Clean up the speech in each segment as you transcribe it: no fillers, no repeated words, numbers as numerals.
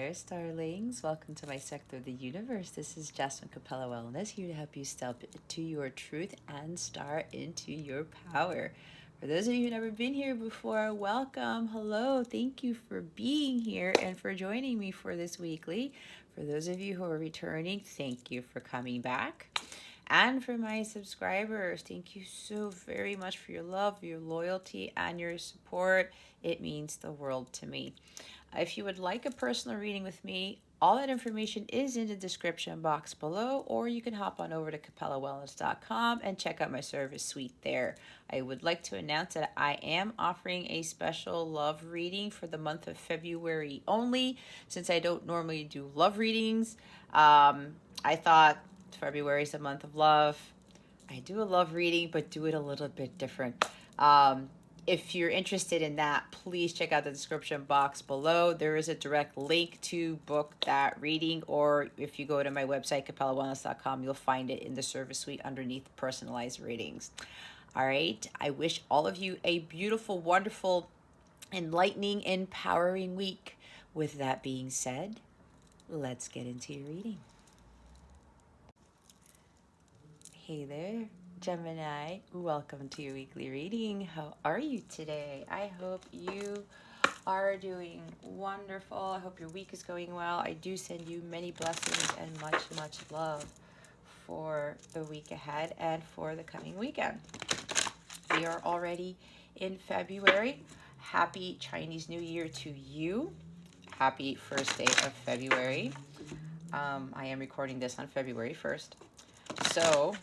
there, starlings. Welcome to my sector of the universe. This is Jasmine Capella Wellness, here to help you step into your truth and star into your power. For those of you who've never been here before, welcome. Hello. Thank you for being here and for joining me for this weekly. For those of you who are returning, thank you for coming back. And for my subscribers, thank you so very much for your love, your loyalty, and your support. It means the world to me. If you would like a personal reading with me, all that information is in the description box below, or you can hop on over to capellawellness.com and check out my service suite there. I would like to announce that I am offering a special love reading for the month of February only, since I don't normally do love readings. I thought February is the month of love. I do a love reading, but do it a little bit different. If you're interested in that, please check out the description box below. There is a direct link to book that reading, or if you go to my website, capellawellness.com, you'll find it in the service suite underneath personalized readings. All right. I wish all of you a beautiful, wonderful, enlightening, empowering week. With that being said, let's get into your reading. Hey there, Gemini. Welcome to your weekly reading. How are you today? I hope you are doing wonderful. I hope your week is going well. I do send you many blessings and much, much love for the week ahead and for the coming weekend. We are already in February. Happy Chinese New Year to you. Happy first day of February. I am recording this on February 1st. So,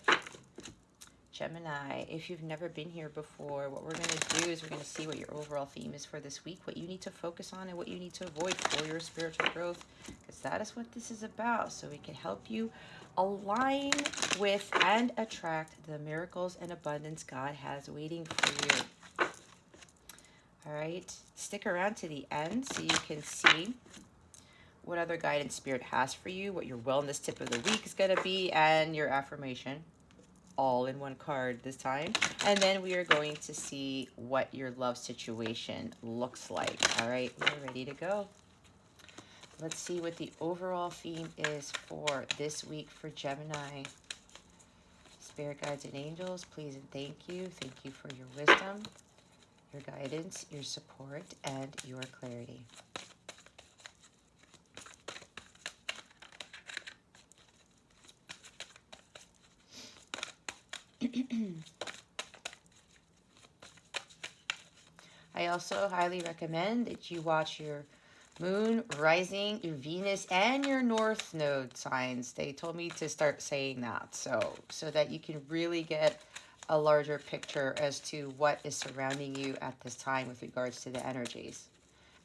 Gemini, if you've never been here before, what we're going to do is we're going to see what your overall theme is for this week, what you need to focus on and what you need to avoid for your spiritual growth, because that is what this is about, so we can help you align with and attract the miracles and abundance God has waiting for you. All right, stick around to the end so you can see what other guidance Spirit has for you, what your wellness tip of the week is going to be, and your affirmation, all in one card this time. And then we are going to see what your love situation looks like. All right, we're ready to go. Let's see what the overall theme is for this week for Gemini. Spirit guides and angels, please and thank you. Thank you for your wisdom, your guidance, your support, and your clarity. I also highly recommend that you watch your moon, rising, your Venus, and your north node signs. They told me to start saying that so that you can really get a larger picture as to what is surrounding you at this time with regards to the energies,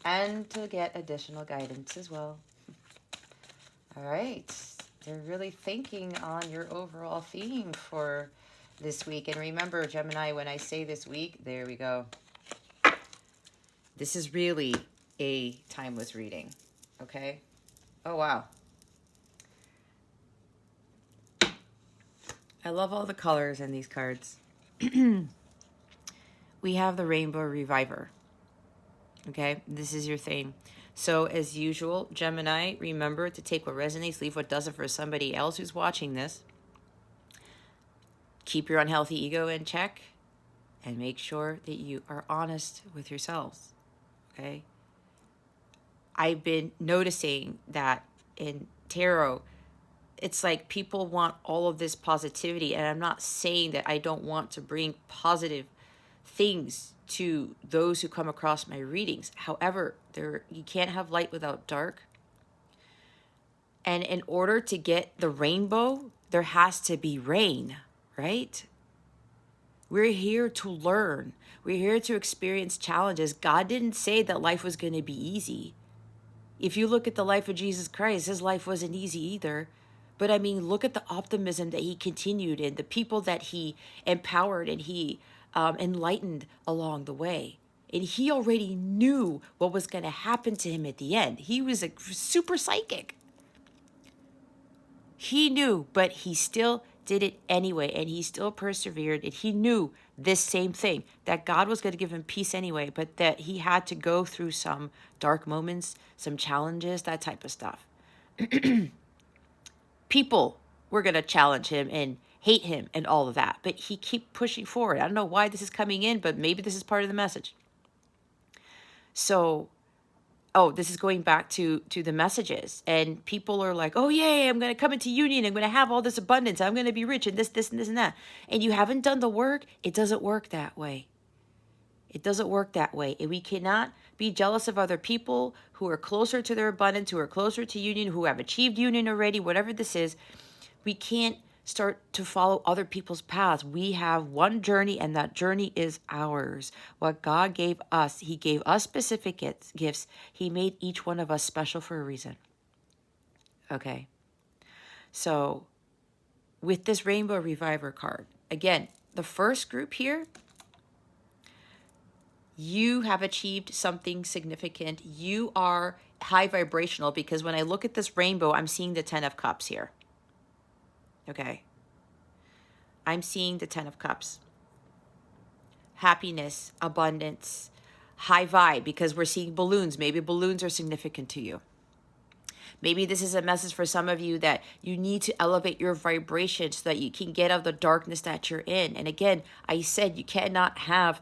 and to get additional guidance as well. All right, they're really thinking on your overall theme for this week. And remember, Gemini, when I say this week, there we go. This is really a timeless reading, okay? Oh, wow. I love all the colors in these cards. We have the Rainbow Reviver, okay? This is your theme. So, as usual, Gemini, remember to take what resonates, leave what doesn't for somebody else who's watching this. Keep your unhealthy ego in check and make sure that you are honest with yourselves, okay? I've been noticing that in tarot, it's like people want all of this positivity, and I'm not saying that I don't want to bring positive things to those who come across my readings. However, you can't have light without dark. And in order to get the rainbow, there has to be rain. Right? We're here to learn. We're here to experience challenges. God didn't say that life was going to be easy. If you look at the life of Jesus Christ, his life wasn't easy either. But I mean, look at the optimism that he continued in, the people that he empowered and he enlightened along the way. And he already knew what was going to happen to him at the end. He was a super psychic. He knew, but he still did it anyway, and he still persevered, and he knew this same thing, that God was going to give him peace anyway, but that he had to go through some dark moments, some challenges, that type of stuff. People were going to challenge him and hate him and all of that, but he kept pushing forward. I don't know why this is coming in, but maybe this is part of the message. So, oh, this is going back to the messages, and people are like, oh yay, I'm going to come into union, I'm going to have all this abundance, I'm going to be rich, and this and this and that. And you haven't done the work. It doesn't work that way. It doesn't work that way. And we cannot be jealous of other people who are closer to their abundance, who are closer to union, who have achieved union already, whatever this is. We can't start to follow other people's paths. We have one journey, and that journey is ours. What God gave us, he gave us specific gifts. He made each one of us special for a reason. Okay. So with this Rainbow Reviver card, again, the first group here, you have achieved something significant. You are high vibrational, because when I look at this rainbow, I'm seeing the 10 of Cups here. Okay. I'm seeing the 10 of Cups. Happiness, abundance, high vibe, because we're seeing balloons. Maybe balloons are significant to you. Maybe this is a message for some of you that you need to elevate your vibration so that you can get out of the darkness that you're in. And again, I said you cannot have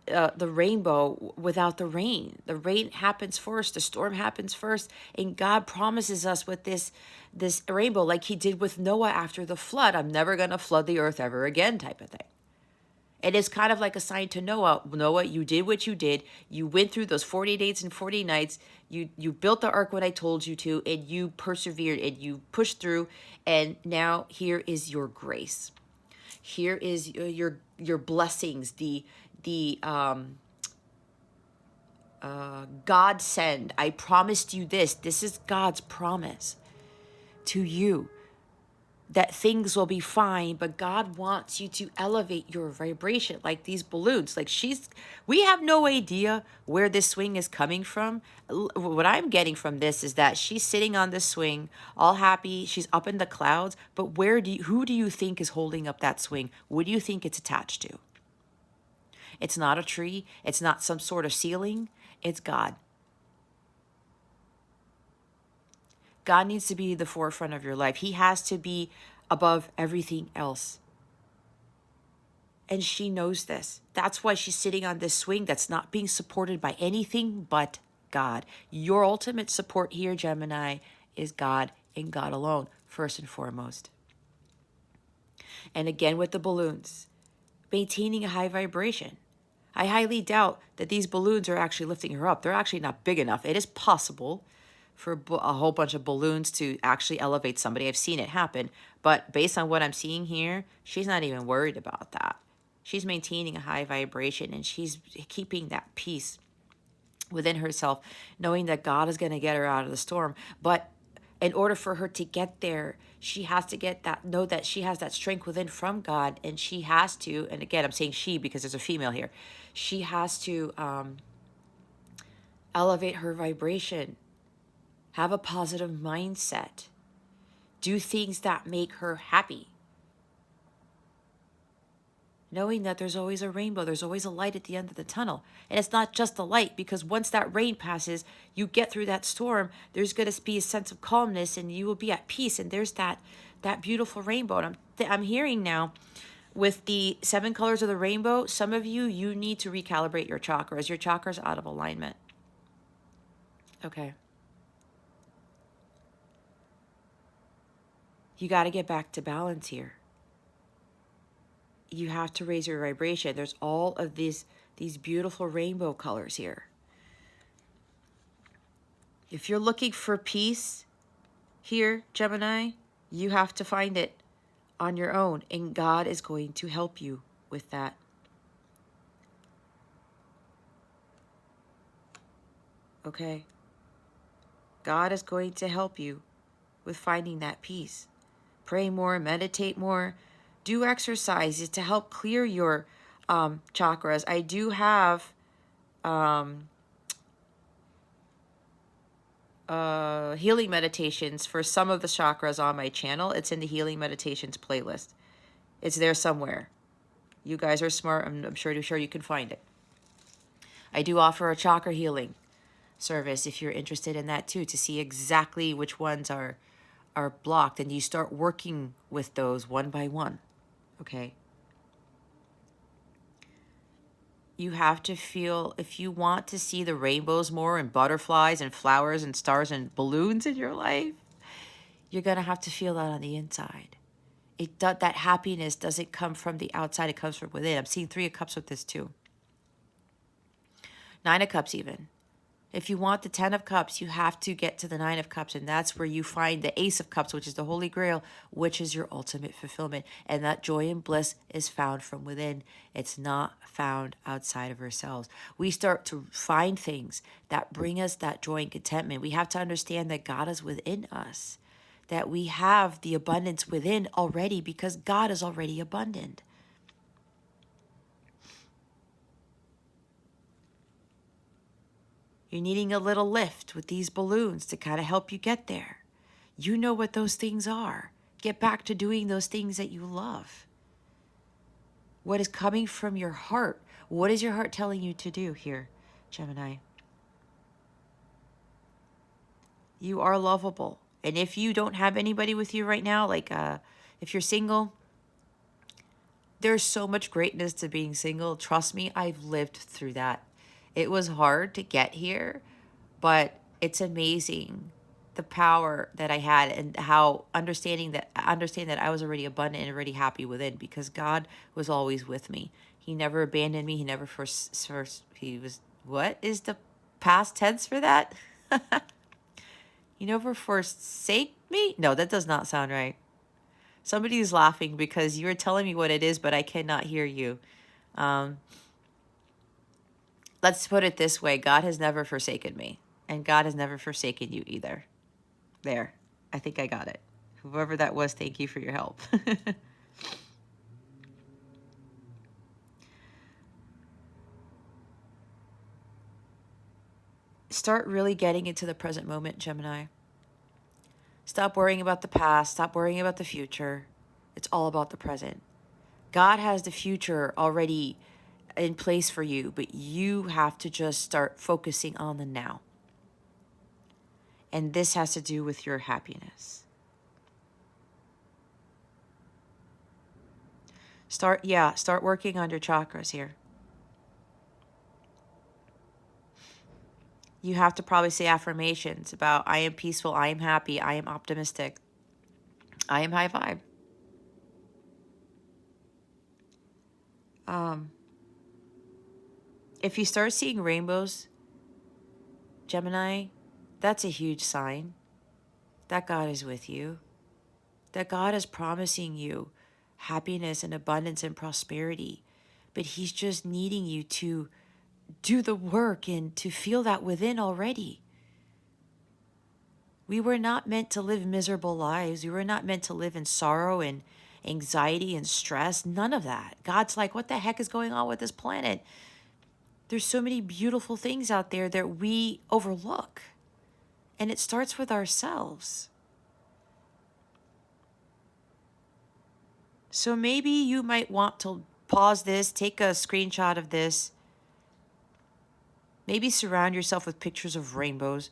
the rainbow without the rain. The rain happens first, the storm happens first, and God promises us with this rainbow, like he did with Noah after the flood. I'm never going to flood the earth ever again, type of thing. And it's kind of like a sign to Noah. Noah, you did what you did. You went through those 40 days and 40 nights. You built the ark when I told you to, and you persevered, and you pushed through, and now here is your grace. Here is your blessings, the God send. I promised you this. This is God's promise to you, that things will be fine, but God wants you to elevate your vibration like these balloons. Like we have no idea where this swing is coming from. What I'm getting from this is that she's sitting on this swing, all happy. She's up in the clouds, but who do you think is holding up that swing? What do you think it's attached to? It's not a tree. It's not some sort of ceiling. It's God. God needs to be the forefront of your life. He has to be above everything else. And she knows this. That's why she's sitting on this swing that's not being supported by anything but God. Your ultimate support here, Gemini, is God and God alone, first and foremost. And again with the balloons, maintaining a high vibration. I highly doubt that these balloons are actually lifting her up. They're actually not big enough. It is possible for a whole bunch of balloons to actually elevate somebody. I've seen it happen. But based on what I'm seeing here, she's not even worried about that. She's maintaining a high vibration, and she's keeping that peace within herself, knowing that God is going to get her out of the storm. But in order for her to get there, she has to know that she has that strength within from God, and she has to, and again, I'm saying she because there's a female here, she has to elevate her vibration, have a positive mindset, do things that make her happy. Knowing that there's always a rainbow, there's always a light at the end of the tunnel. And it's not just the light, because once that rain passes, you get through that storm, there's going to be a sense of calmness, and you will be at peace. And there's that beautiful rainbow. And I'm hearing now, with the 7 colors of the rainbow, some of you need to recalibrate your chakras. Your chakras are out of alignment. Okay. You got to get back to balance here. You have to raise your vibration. There's all of these beautiful rainbow colors here. If you're looking for peace here, Gemini, you have to find it on your own, and God is going to help you with that. Okay? God is going to help you with finding that peace. Pray more, meditate more, do exercises to help clear your chakras. I do have healing meditations for some of the chakras on my channel. It's in the healing meditations playlist. It's there somewhere. You guys are smart. I'm sure you can find it. I do offer a chakra healing service if you're interested in that too, to see exactly which ones are blocked, and you start working with those one by one. Okay? You have to feel, if you want to see the rainbows more and butterflies and flowers and stars and balloons in your life, you're going to have to feel that on the inside. That happiness doesn't come from the outside, it comes from within. I'm seeing 3 of Cups with this too. 9 of Cups even. If you want the 10 of Cups, you have to get to the 9 of Cups, and that's where you find the Ace of Cups, which is the Holy Grail, which is your ultimate fulfillment. And that joy and bliss is found from within. It's not found outside of ourselves. We start to find things that bring us that joy and contentment. We have to understand that God is within us, that we have the abundance within already because God is already abundant. You're needing a little lift with these balloons to kind of help you get there. You know what those things are. Get back to doing those things that you love. What is coming from your heart? What is your heart telling you to do here, Gemini? You are lovable. And if you don't have anybody with you right now, like if you're single, there's so much greatness to being single. Trust me, I've lived through that. It was hard to get here, but it's amazing the power that I had and how understand that I was already abundant and already happy within because God was always with me. He never abandoned me. He never what is the past tense for that? He never forsake me? No, that does not sound right. Somebody is laughing because you're telling me what it is, but I cannot hear you. Let's put it this way. God has never forsaken me. And God has never forsaken you either. There. I think I got it. Whoever that was, thank you for your help. Start really getting into the present moment, Gemini. Stop worrying about the past. Stop worrying about the future. It's all about the present. God has the future already in place for you, but you have to just start focusing on the now. And this has to do with your happiness. Start working on your chakras here. You have to probably say affirmations about I am peaceful, I am happy, I am optimistic, I am high vibe. If you start seeing rainbows, Gemini, that's a huge sign that God is with you, that God is promising you happiness and abundance and prosperity, but he's just needing you to do the work and to feel that within already. We were not meant to live miserable lives. We were not meant to live in sorrow and anxiety and stress. None of that. God's like, what the heck is going on with this planet? There's so many beautiful things out there that we overlook. And it starts with ourselves. So maybe you might want to pause this, take a screenshot of this. Maybe surround yourself with pictures of rainbows.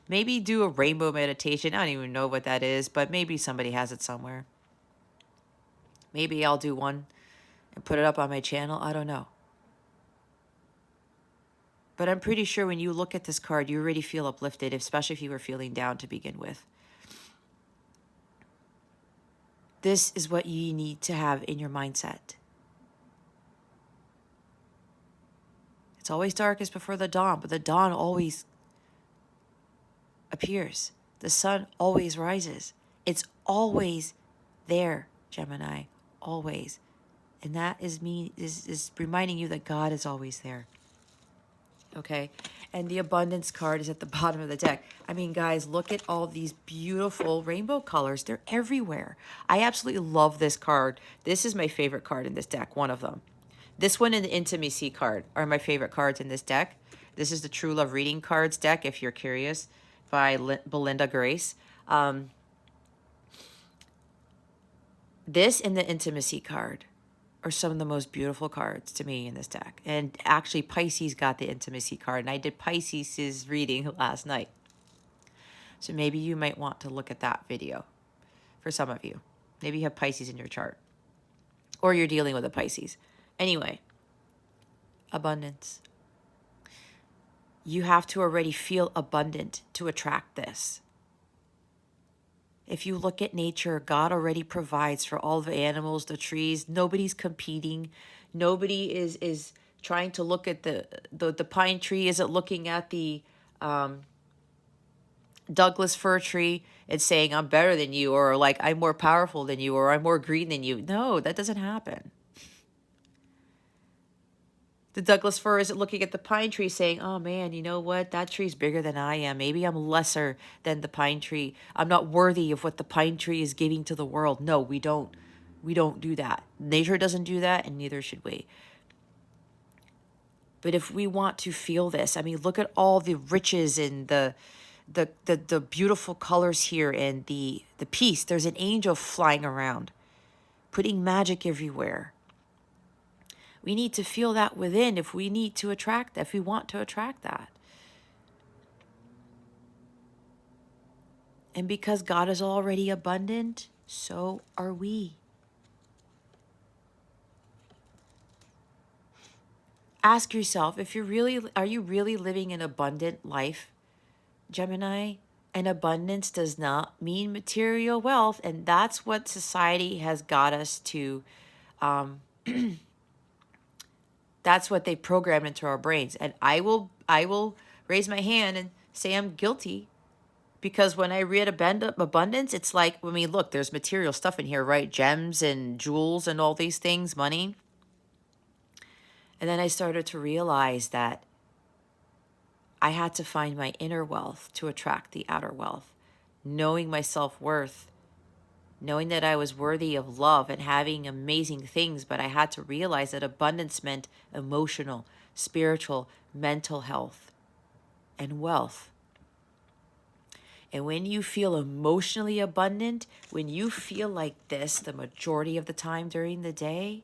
Maybe do a rainbow meditation. I don't even know what that is, but maybe somebody has it somewhere. Maybe I'll do one and put it up on my channel. I don't know. But I'm pretty sure when you look at this card, you already feel uplifted, especially if you were feeling down to begin with. This is what you need to have in your mindset. It's always darkest before the dawn, but the dawn always appears. The sun always rises. It's always there, Gemini, always. And that is reminding you that God is always there. Okay? And the abundance card is at the bottom of the deck. I mean, guys, look at all these beautiful rainbow colors. They're everywhere. I absolutely love this card. This is my favorite card in this deck, one of them. This one and the intimacy card are my favorite cards in this deck. This is the True Love Reading Cards deck, if you're curious, by Belinda Grace. This and the intimacy card are some of the most beautiful cards to me in this deck. And actually, Pisces got the intimacy card, and I did Pisces' reading last night. So maybe you might want to look at that video for some of you. Maybe you have Pisces in your chart, or you're dealing with a Pisces. Anyway, abundance. You have to already feel abundant to attract this. If you look at nature, God already provides for all the animals, the trees. Nobody's competing. Nobody is trying to look at the pine tree isn't looking at the Douglas fir tree and saying, I'm better than you, or like, I'm more powerful than you, or I'm more green than you. No, that doesn't happen. The Douglas fir isn't looking at the pine tree saying, oh man, you know what? That tree's bigger than I am. Maybe I'm lesser than the pine tree. I'm not worthy of what the pine tree is giving to the world. No, we don't do that. Nature doesn't do that, and neither should we. But if we want to feel this, I mean, look at all the riches and the beautiful colors here and the peace. There's an angel flying around, putting magic everywhere. We need to feel that within if we need to attract that, if we want to attract that. And because God is already abundant, so are we. Ask yourself, are you really living an abundant life, Gemini? And abundance does not mean material wealth, and that's what society has got us to that's what they programmed into our brains. And I will raise my hand and say I'm guilty, because when I read abundance, it's like, I mean, look, there's material stuff in here, right? Gems and jewels and all these things, money. And then I started to realize that I had to find my inner wealth to attract the outer wealth, knowing my self-worth, knowing that I was worthy of love and having amazing things. But I had to realize that abundance meant emotional, spiritual, mental health, and wealth. And when you feel emotionally abundant, when you feel like this the majority of the time during the day,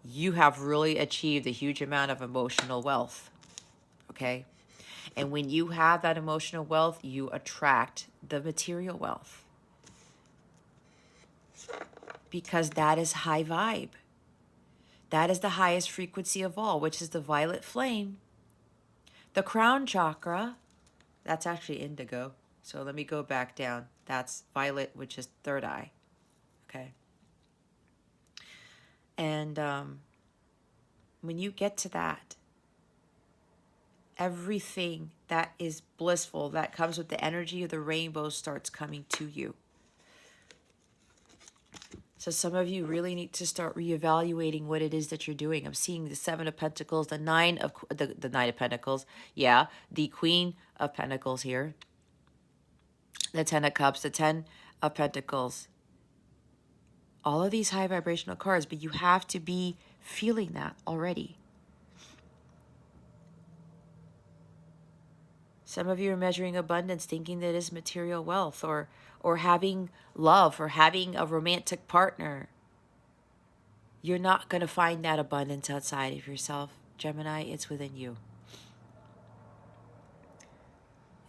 you have really achieved a huge amount of emotional wealth, okay? And when you have that emotional wealth, you attract the material wealth, because that is high vibe. That is the highest frequency of all, which is the violet flame. The crown chakra, that's actually indigo. So let me go back down. That's violet, which is third eye. Okay. And when you get to that, everything that is blissful, that comes with the energy of the rainbow, starts coming to you. So some of you really need to start reevaluating what it is that you're doing. I'm seeing the Seven of Pentacles, the Nine of Pentacles. Yeah, the Queen of Pentacles here. The Ten of Cups, the Ten of Pentacles. All of these high vibrational cards, but you have to be feeling that already. Some of you are measuring abundance thinking that it's material wealth, or having love, or having a romantic partner. You're not going to find that abundance outside of yourself, Gemini. It's within you.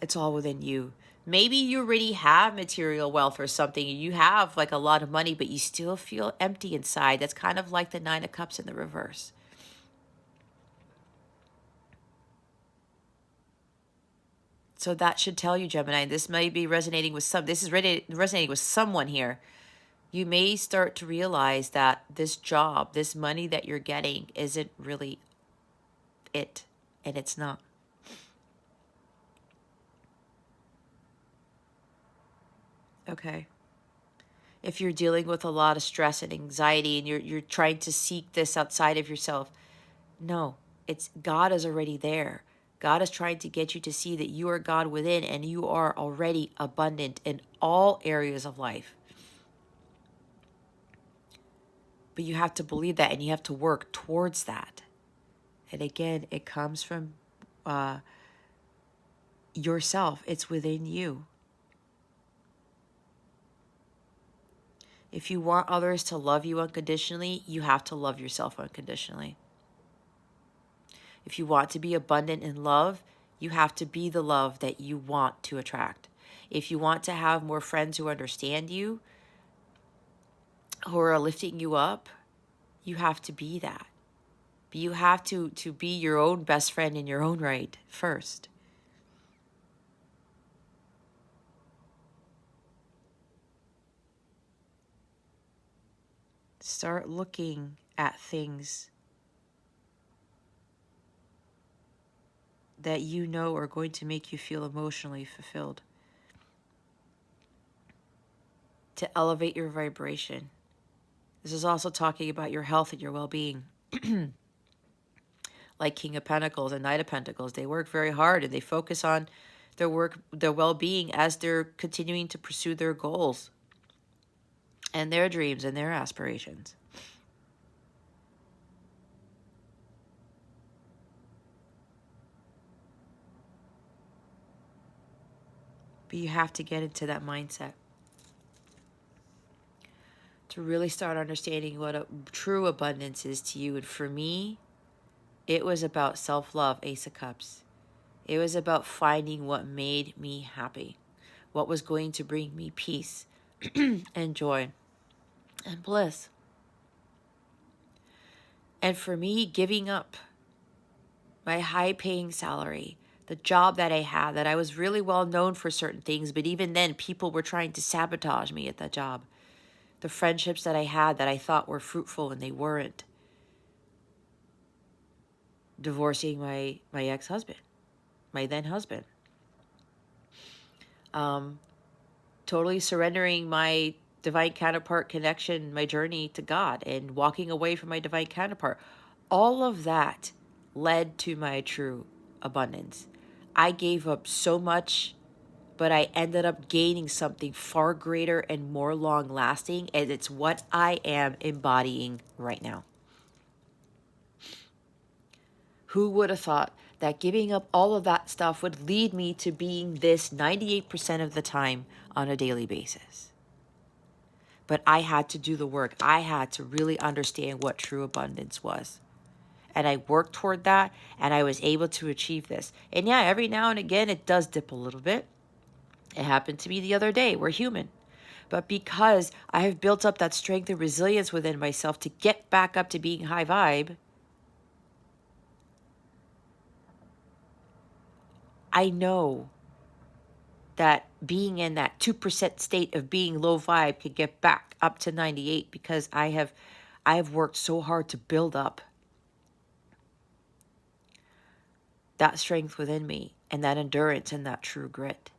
It's all within you. Maybe you already have material wealth or something. You have like a lot of money, but you still feel empty inside. That's kind of like the Nine of Cups in the reverse. So that should tell you, Gemini, this may be resonating with this is resonating with someone here. You may start to realize that this job, this money that you're getting isn't really it, and it's not. Okay. If you're dealing with a lot of stress and anxiety and you're trying to seek this outside of yourself, no, it's God is already there. God is trying to get you to see that you are God within, and you are already abundant in all areas of life. But you have to believe that, and you have to work towards that. And again, it comes from yourself. It's within you. If you want others to love you unconditionally, you have to love yourself unconditionally. If you want to be abundant in love, you have to be the love that you want to attract. If you want to have more friends who understand you, who are lifting you up, you have to be that. But you have to be your own best friend in your own right first. Start looking at things that you know are going to make you feel emotionally fulfilled. To elevate your vibration. This is also talking about your health and your well-being. Like King of Pentacles and Knight of Pentacles, they work very hard and they focus on their work, their well-being as they're continuing to pursue their goals and their dreams and their aspirations. But you have to get into that mindset to really start understanding what a true abundance is to you. And for me, it was about self-love, Ace of Cups. It was about finding what made me happy, what was going to bring me peace and joy and bliss. And for me, giving up my high-paying salary, the job that I had, that I was really well known for certain things, but even then, people were trying to sabotage me at that job. The friendships that I had that I thought were fruitful and they weren't. Divorcing my ex-husband, my then husband. Totally surrendering my divine counterpart connection, my journey to God, and walking away from my divine counterpart. All of that led to my true abundance. I gave up so much, but I ended up gaining something far greater and more long lasting, and it's what I am embodying right now. Who would have thought that giving up all of that stuff would lead me to being this 98% of the time on a daily basis? But I had to do the work. I had to really understand what true abundance was. And I worked toward that, and I was able to achieve this. And yeah, every now and again, it does dip a little bit. It happened to me the other day. We're human. But because I have built up that strength and resilience within myself to get back up to being high vibe, I know that being in that 2% state of being low vibe could get back up to 98 because I have worked so hard to build up that strength within me and that endurance and that true grit.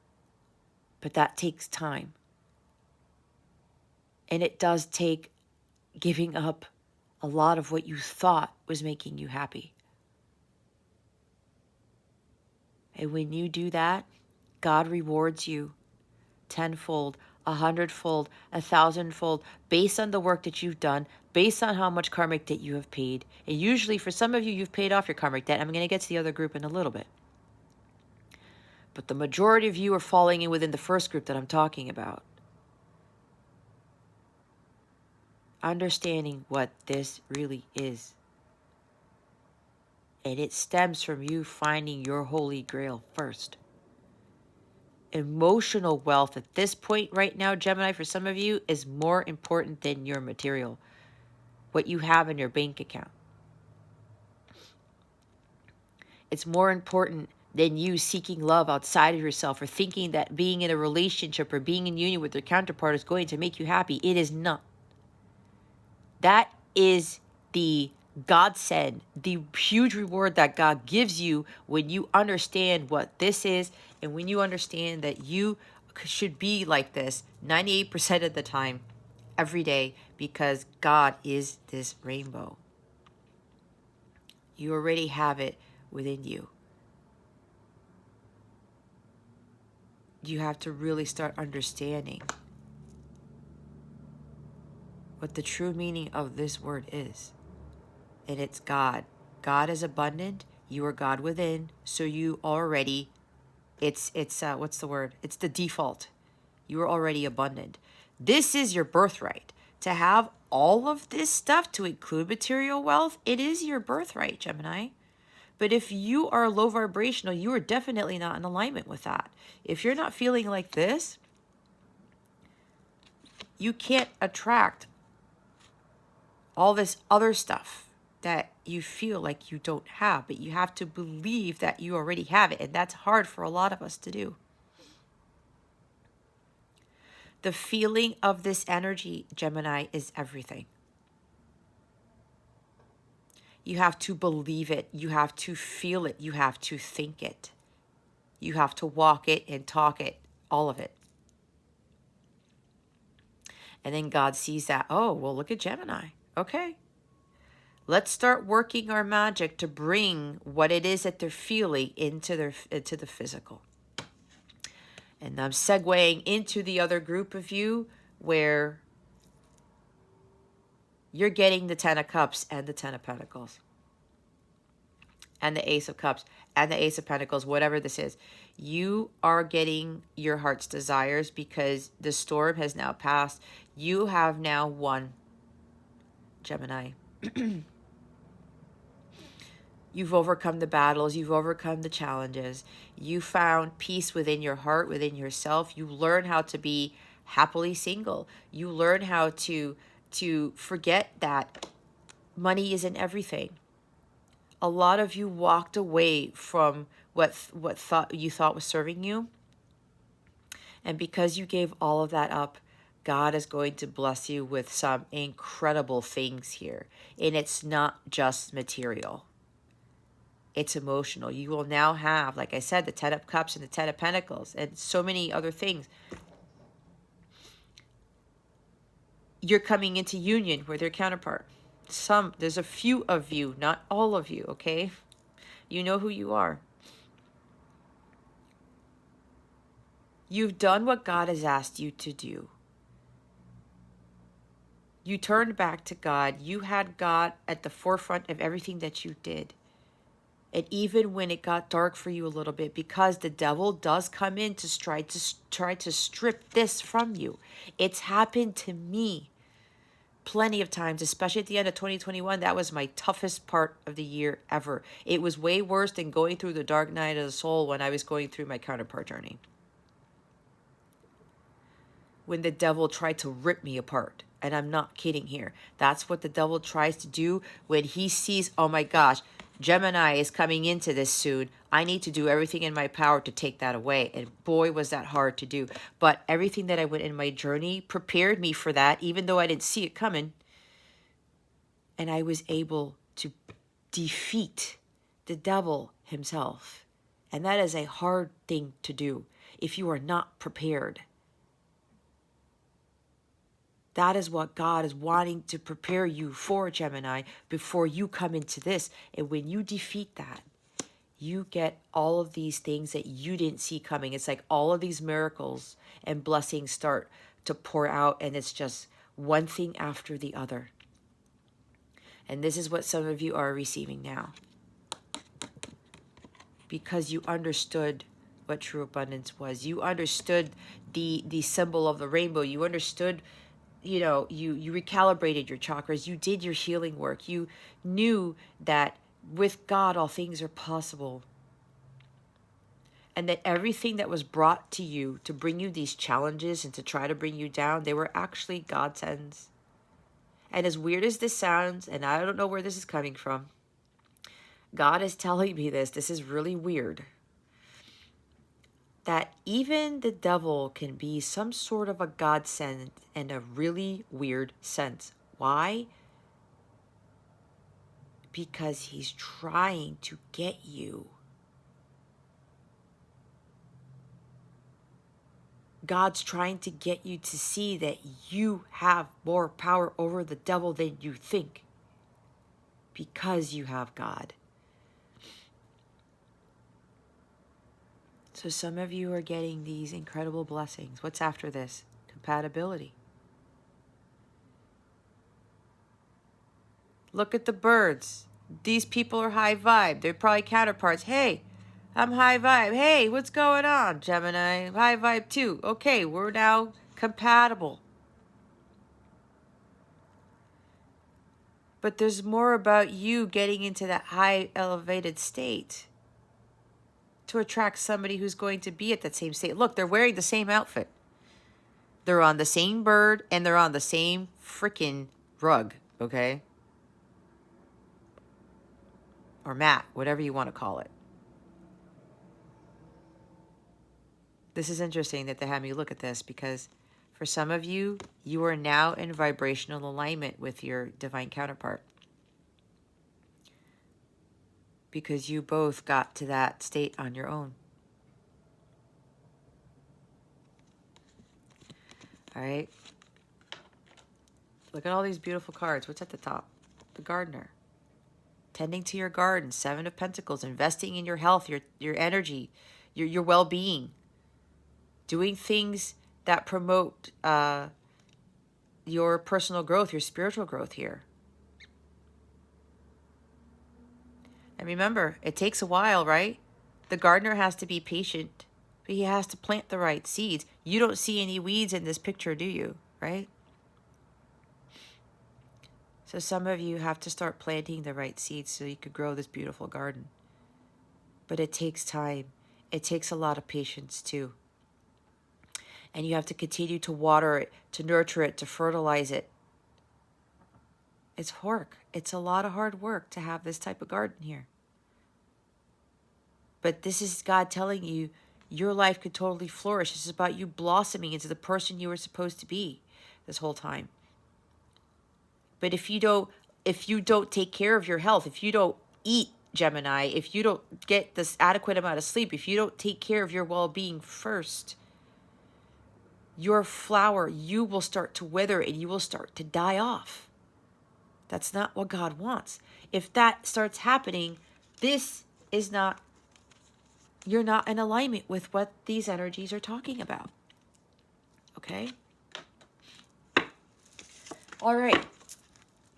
But that takes time. And it does take giving up a lot of what you thought was making you happy. And when you do that, God rewards you tenfold, 100-fold, 1,000-fold, based on the work that you've done, based on how much karmic debt you have paid. And usually for some of you, you've paid off your karmic debt. I'm going to get to the other group in a little bit. But the majority of you are falling in within the first group that I'm talking about. Understanding what this really is. And it stems from you finding your holy grail first. Emotional wealth at this point right now, Gemini, for some of you, is more important than your material, what you have in your bank account. It's more important than you seeking love outside of yourself or thinking that being in a relationship or being in union with your counterpart is going to make you happy. It is not. That is the God said, the huge reward that God gives you when you understand what this is and when you understand that you should be like this 98% of the time, every day, because God is this rainbow. You already have it within you. You have to really start understanding what the true meaning of this word is. And it's God. God is abundant. You are God within. So you already, it's what's the word? It's the default. You are already abundant. This is your birthright. to have all of this stuff, to include material wealth, it is your birthright, Gemini. But if you are low vibrational, you are definitely not in alignment with that. If you're not feeling like this, you can't attract all this other stuff that you feel like you don't have, but you have to believe that you already have it. And that's hard for a lot of us to do. The feeling of this energy, Gemini, is everything. You have to believe it. You have to feel it. You have to think it. You have to walk it and talk it, all of it. And then God sees that, oh, well, look at Gemini. Okay. Let's start working our magic to bring what it is that they're feeling into the physical. And I'm segueing into the other group of you where you're getting the 10 of Cups and the 10 of Pentacles. And the Ace of Cups and the Ace of Pentacles, whatever this is. You are getting your heart's desires because the storm has now passed. You have now won, Gemini. You've overcome the battles. You've overcome the challenges. You found peace within your heart, within yourself. You learn how to be happily single. You learn how to forget that money isn't everything. A lot of you walked away from what you thought was serving you. And because you gave all of that up, God is going to bless you with some incredible things here. And it's not just material. It's emotional. You will now have, like I said, the 10 of Cups and the 10 of Pentacles and so many other things. You're coming into union with your counterpart. There's a few of you, not all of you, okay? You know who you are. You've done what God has asked you to do. You turned back to God. You had God at the forefront of everything that you did. And even when it got dark for you a little bit, because the devil does come in to try to strip this from you. It's happened to me plenty of times, especially at the end of 2021. That was my toughest part of the year ever. It was way worse than going through the dark night of the soul when I was going through my counterpart journey. When the devil tried to rip me apart. And I'm not kidding here. That's what the devil tries to do when he sees, oh my gosh, Gemini is coming into this soon. I need to do everything in my power to take that away. And boy, was that hard to do. But everything that I went in my journey prepared me for that, even though I didn't see it coming. And I was able to defeat the devil himself. And that is a hard thing to do if you are not prepared. That is what God is wanting to prepare you for, Gemini, before you come into this. And when you defeat that, you get all of these things that you didn't see coming. It's like all of these miracles and blessings start to pour out, and it's just one thing after the other. And this is what some of you are receiving now. Because you understood what true abundance was. You understood the symbol of the rainbow. You understood, you know, you recalibrated your chakras. You did your healing work. You knew that with God, all things are possible. And that everything that was brought to you to bring you these challenges and to try to bring you down, they were actually godsends. And as weird as this sounds, and I don't know where this is coming from, God is telling me this. This is really weird. That even the devil can be some sort of a godsend in a really weird sense. Why? Because he's trying to get you. God's trying to get you to see that you have more power over the devil than you think. Because you have God. So some of you are getting these incredible blessings. What's after this? Compatibility. Look at the birds. These people are high vibe. They're probably counterparts. Hey, I'm high vibe. Hey, what's going on, Gemini? High vibe too. Okay, we're now compatible. But there's more about you getting into that high elevated state to attract somebody who's going to be at that same state. Look, they're wearing the same outfit. They're on the same bird and they're on the same freaking rug, okay? Or mat, whatever you want to call it. This is interesting that they have me look at this because for some of you, you are now in vibrational alignment with your divine counterpart. Because you both got to that state on your own. All right? Look at all these beautiful cards. What's at the top? The gardener. Tending to your garden. 7 of Pentacles. Investing in your health, your energy, your well-being. Doing things that promote your personal growth, your spiritual growth here. And remember, it takes a while, right? The gardener has to be patient, but he has to plant the right seeds. You don't see any weeds in this picture, do you? Right? So some of you have to start planting the right seeds so you could grow this beautiful garden. But it takes time. It takes a lot of patience too. And you have to continue to water it, to nurture it, to fertilize it. It's work. It's a lot of hard work to have this type of garden here. But this is God telling you your life could totally flourish. This is about you blossoming into the person you were supposed to be this whole time. But if you don't take care of your health, if you don't eat, Gemini, if you don't get this adequate amount of sleep, if you don't take care of your well-being first, your flower, you will start to wither and you will start to die off. That's not what God wants. If that starts happening, this is not, you're not in alignment with what these energies are talking about. Okay? All right.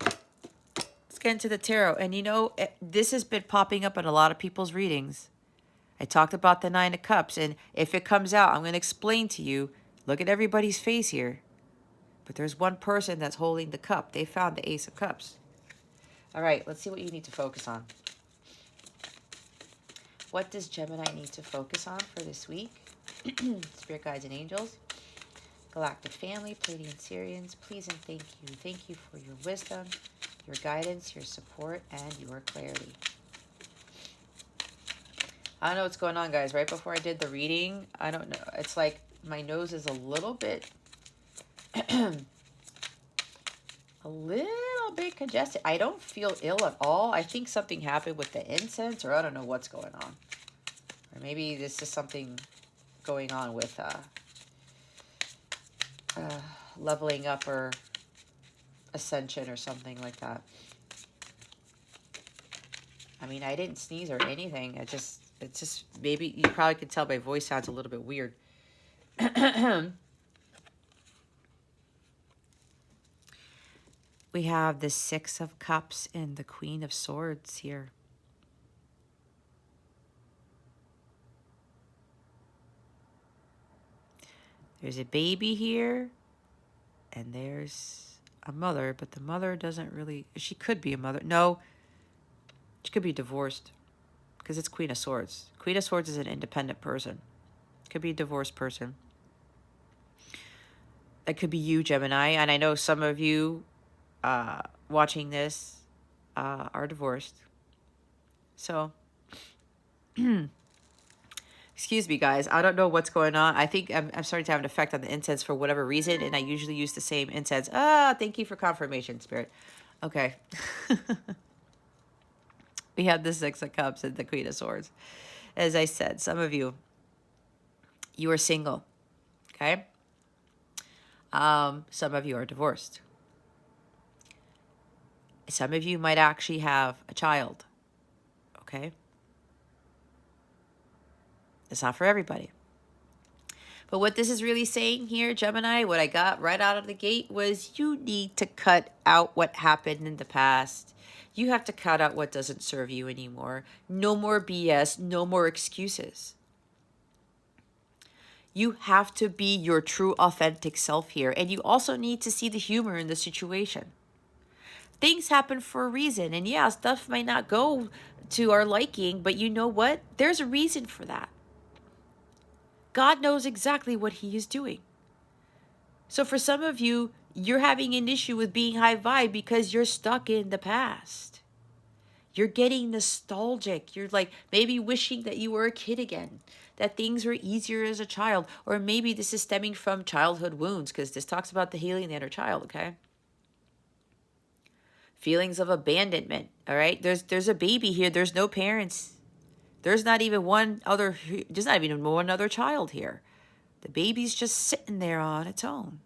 Let's get into the tarot. And you know, this has been popping up in a lot of people's readings. I talked about the 9 of Cups. And if it comes out, I'm going to explain to you. Look at everybody's face here. But there's one person that's holding the cup. They found the Ace of Cups. All right, let's see what you need to focus on. What does Gemini need to focus on for this week? Spirit guides and angels. Galactic family, Pleiadian Syrians, please and thank you. Thank you for your wisdom, your guidance, your support, and your clarity. I don't know what's going on, guys. Right before I did the reading, I don't know. It's like my nose is a little bit... a little bit congested. I don't feel ill at all. I think something happened with the incense, or I don't know what's going on. Or maybe this is something going on with leveling up or ascension or something like that. I mean, I didn't sneeze or anything. It's just maybe you probably could tell my voice sounds a little bit weird. We have the 6 of Cups and the Queen of Swords here. There's a baby here, and there's a mother, but the mother doesn't really... She could be a mother. No, she could be divorced because it's Queen of Swords. Queen of Swords is an independent person. Could be a divorced person. It could be you, Gemini, and I know some of you... watching this are divorced. So, excuse me, guys. I don't know what's going on. I think I'm starting to have an effect on the incense for whatever reason, and I usually use the same incense. Thank you for confirmation, Spirit. Okay. We have the 6 of Cups and the Queen of Swords. As I said, some of you are single. Okay? Some of you are divorced. Some of you might actually have a child, okay? It's not for everybody. But what this is really saying here, Gemini, what I got right out of the gate was you need to cut out what happened in the past. You have to cut out what doesn't serve you anymore. No more BS, no more excuses. You have to be your true, authentic self here. And you also need to see the humor in the situation. Things happen for a reason. And yeah, stuff might not go to our liking, but you know what? There's a reason for that. God knows exactly what he is doing. So for some of you, you're having an issue with being high vibe because you're stuck in the past. You're getting nostalgic. You're like maybe wishing that you were a kid again, that things were easier as a child. Or maybe this is stemming from childhood wounds, because this talks about the healing the inner child, okay? Feelings of abandonment, all right? There's a baby here. There's no parents. There's not even one other, there's not even one other child here. The baby's just sitting there on its own.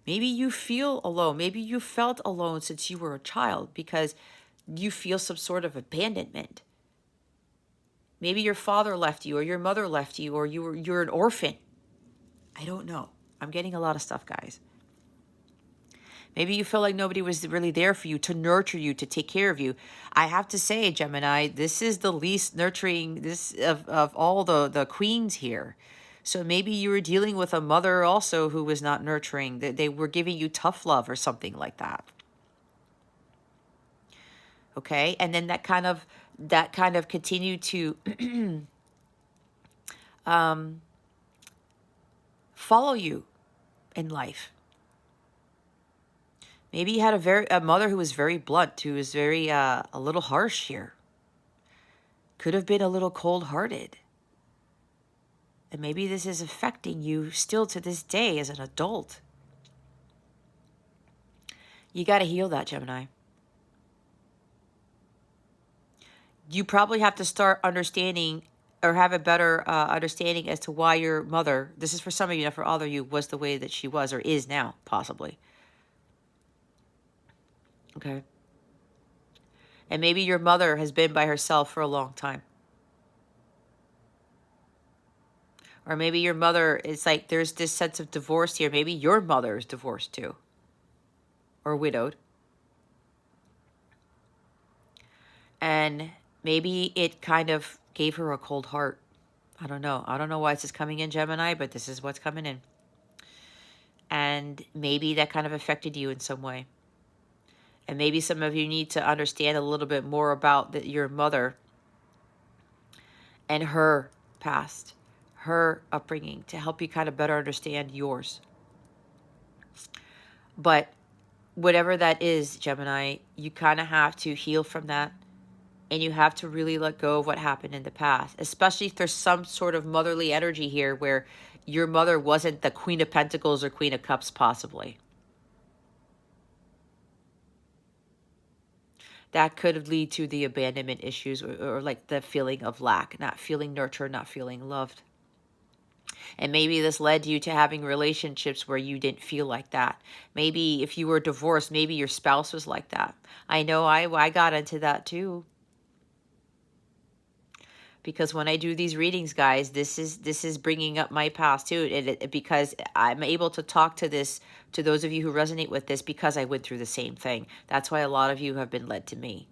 Maybe you feel alone. Maybe you felt alone since you were a child because you feel some sort of abandonment. Maybe your father left you or your mother left you or you're an orphan. I don't know. I'm getting a lot of stuff, guys. Maybe you feel like nobody was really there for you, to nurture you, to take care of you. I have to say, Gemini, this is the least nurturing of all the queens here. So maybe you were dealing with a mother also who was not nurturing. They were giving you tough love or something like that. Okay? And then that kind of continued to follow you in life. Maybe you had a mother who was very blunt, who was very a little harsh here. Could have been a little cold-hearted. And maybe this is affecting you still to this day as an adult. You got to heal that, Gemini. You probably have to start understanding or have a better understanding as to why your mother, this is for some of you, not for all of you, was the way that she was or is now, possibly. Okay. And maybe your mother has been by herself for a long time. Or maybe your mother, it's like there's this sense of divorce here. Maybe your mother is divorced too. Or widowed. And maybe it kind of gave her a cold heart. I don't know. I don't know why this is coming in, Gemini, but this is what's coming in. And maybe that kind of affected you in some way. And maybe some of you need to understand a little bit more about your mother and her past, her upbringing, to help you kind of better understand yours. But whatever that is, Gemini, you kind of have to heal from that. And you have to really let go of what happened in the past, especially if there's some sort of motherly energy here where your mother wasn't the Queen of Pentacles or Queen of Cups, possibly. That could lead to the abandonment issues or like the feeling of lack, not feeling nurtured, not feeling loved. And maybe this led you to having relationships where you didn't feel like that. Maybe if you were divorced, maybe your spouse was like that. I know I got into that too. Because when I do these readings, guys, this is bringing up my past too, because I'm able to talk to those of you who resonate with this because I went through the same thing. That's why a lot of you have been led to me,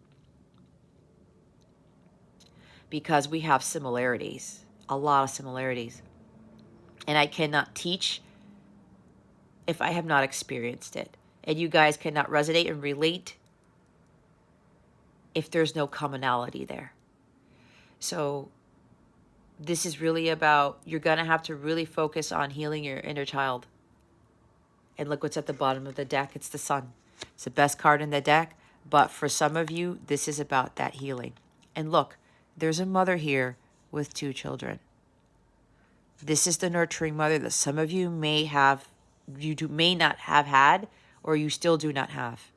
because we have similarities, a lot of similarities, and I cannot teach if I have not experienced it, and you guys cannot resonate and relate if there's no commonality there. So this is really about, you're going to have to really focus on healing your inner child. And look what's at the bottom of the deck. It's the Sun. It's the best card in the deck. But for some of you, this is about that healing. And look, there's a mother here with 2 children. This is the nurturing mother that some of you may have, may not have had, or you still do not have.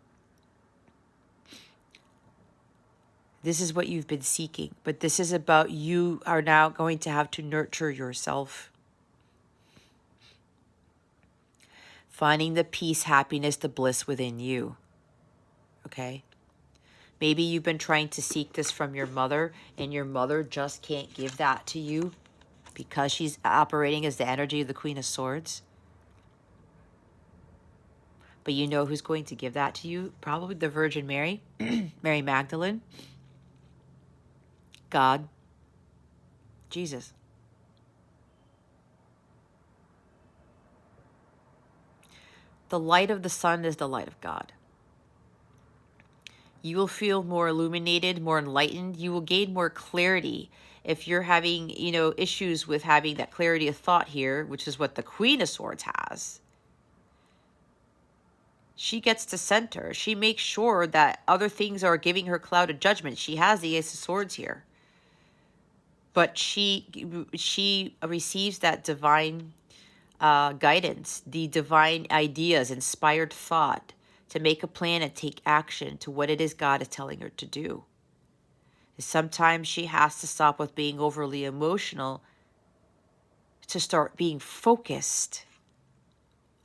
This is what you've been seeking, but this is about you are now going to have to nurture yourself. Finding the peace, happiness, the bliss within you. Okay? Maybe you've been trying to seek this from your mother, and your mother just can't give that to you because she's operating as the energy of the Queen of Swords. But you know who's going to give that to you? Probably the Virgin Mary, Mary Magdalene, God, Jesus. The light of the sun is the light of God. You will feel more illuminated, more enlightened. You will gain more clarity. If you're having, issues with having that clarity of thought here, which is what the Queen of Swords has, she gets to center. She makes sure that other things are giving her cloud of judgment. She has the Ace of Swords here. But she receives that divine guidance, the divine ideas, inspired thought to make a plan and take action to what it is God is telling her to do. Sometimes she has to stop with being overly emotional to start being focused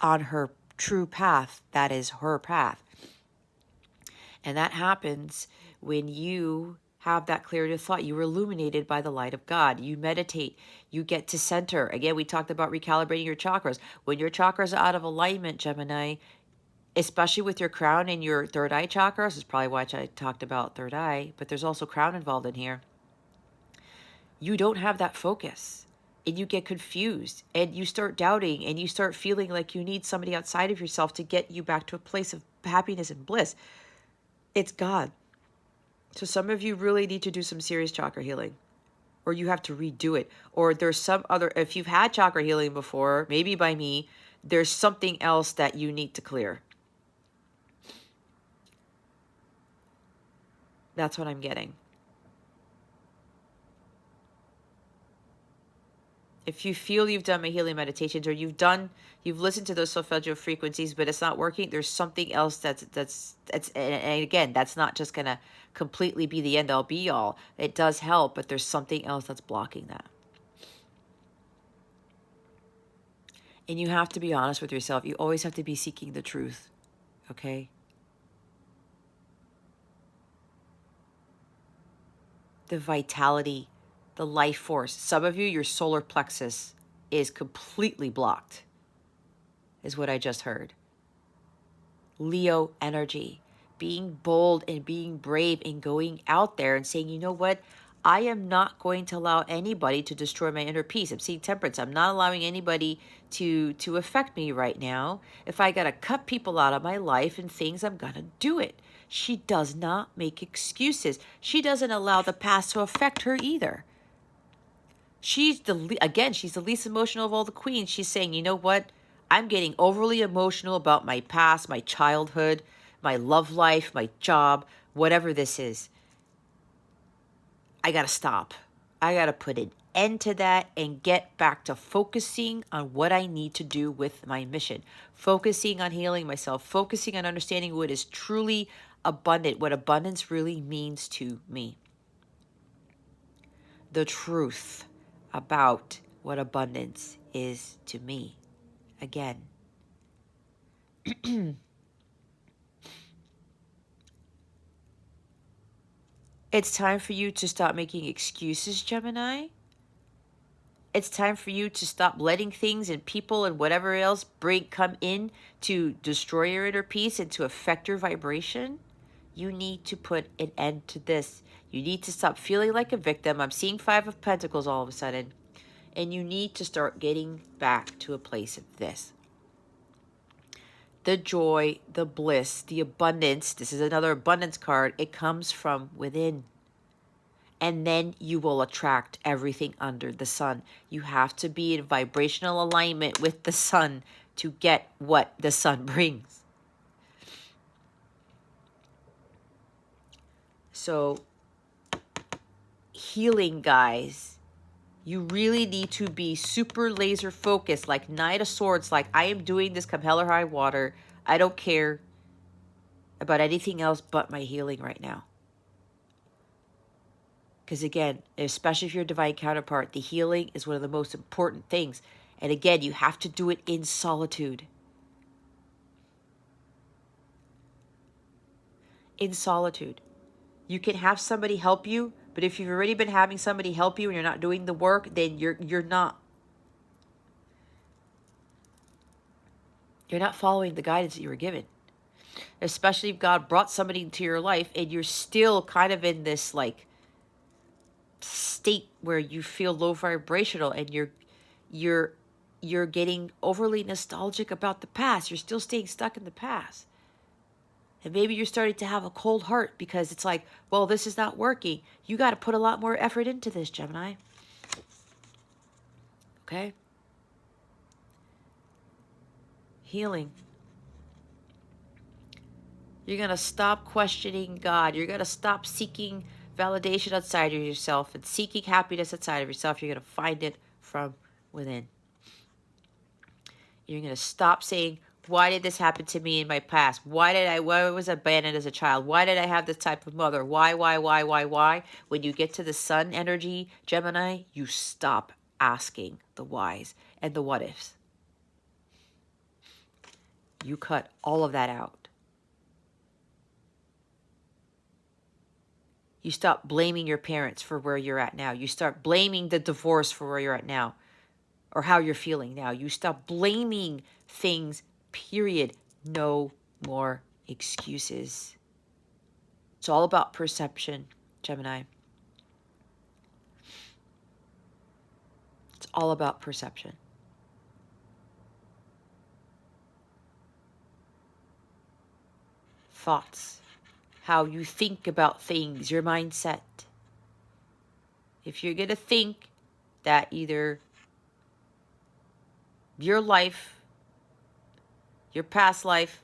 on her true path. That is her path. And that happens when you have that clarity of thought. You are illuminated by the light of God. You meditate. You get to center. Again, we talked about recalibrating your chakras. When your chakras are out of alignment, Gemini, especially with your crown and your third eye chakra, this is probably why I talked about third eye, but there's also crown involved in here. You don't have that focus. And you get confused and you start doubting and you start feeling like you need somebody outside of yourself to get you back to a place of happiness and bliss. It's God. So some of you really need to do some serious chakra healing, or you have to redo it. Or there's some other, if you've had chakra healing before, maybe by me, there's something else that you need to clear. That's what I'm getting. If you feel you've done my healing meditations, or you've listened to those solfeggio frequencies, but it's not working, there's something else that's and again, that's not just going to completely be the end all be all. It does help, but there's something else that's blocking that. And you have to be honest with yourself. You always have to be seeking the truth, okay? The vitality, the life force. Some of you, your solar plexus is completely blocked, is what I just heard. Leo energy, being bold and being brave and going out there and saying, you know what? I am not going to allow anybody to destroy my inner peace. I'm seeing temperance. I'm not allowing anybody to affect me right now. If I got to cut people out of my life and things, I'm going to do it. She does not make excuses. She doesn't allow the past to affect her either. She's the least emotional of all the queens. She's saying, you know what? I'm getting overly emotional about my past, my childhood, my love life, my job, whatever this is. I got to stop. I got to put an end to that and get back to focusing on what I need to do with my mission. Focusing on healing myself, focusing on understanding what is truly abundant, what abundance really means to me. The truth about what abundance is to me. Again. It's time for you to stop making excuses, Gemini. It's time for you to stop letting things and people and whatever else come in to destroy your inner peace and to affect your vibration. You need to put an end to this. You need to stop feeling like a victim. I'm seeing 5 of Pentacles all of a sudden. And you need to start getting back to a place of this. The joy, the bliss, the abundance. This is another abundance card. It comes from within. And then you will attract everything under the sun. You have to be in vibrational alignment with the sun to get what the sun brings. So, healing, guys. You really need to be super laser focused, like Knight of Swords, like I am doing this come hell or high water. I don't care about anything else but my healing right now. Because again, especially if you're a divine counterpart, the healing is one of the most important things. And again, you have to do it in solitude. In solitude. You can have somebody help you, but if you've already been having somebody help you and you're not doing the work, then you're not following the guidance that you were given. Especially if God brought somebody into your life and you're still kind of in this like state where you feel low vibrational and you're getting overly nostalgic about the past. You're still staying stuck in the past. And maybe you're starting to have a cold heart because it's like, well, this is not working. You got to put a lot more effort into this, Gemini. Okay? Healing. You're going to stop questioning God. You're going to stop seeking validation outside of yourself and seeking happiness outside of yourself. You're going to find it from within. You're going to stop saying, why did this happen to me in my past? Why was I abandoned as a child? Why did I have this type of mother? Why? When you get to the sun energy, Gemini, you stop asking the whys and the what ifs. You cut all of that out. You stop blaming your parents for where you're at now. You start blaming the divorce for where you're at now or how you're feeling now. You stop blaming things, period. No more excuses. It's all about perception, Gemini. It's all about perception. Thoughts, how you think about things, your mindset. If you're going to think that either your life, your past life,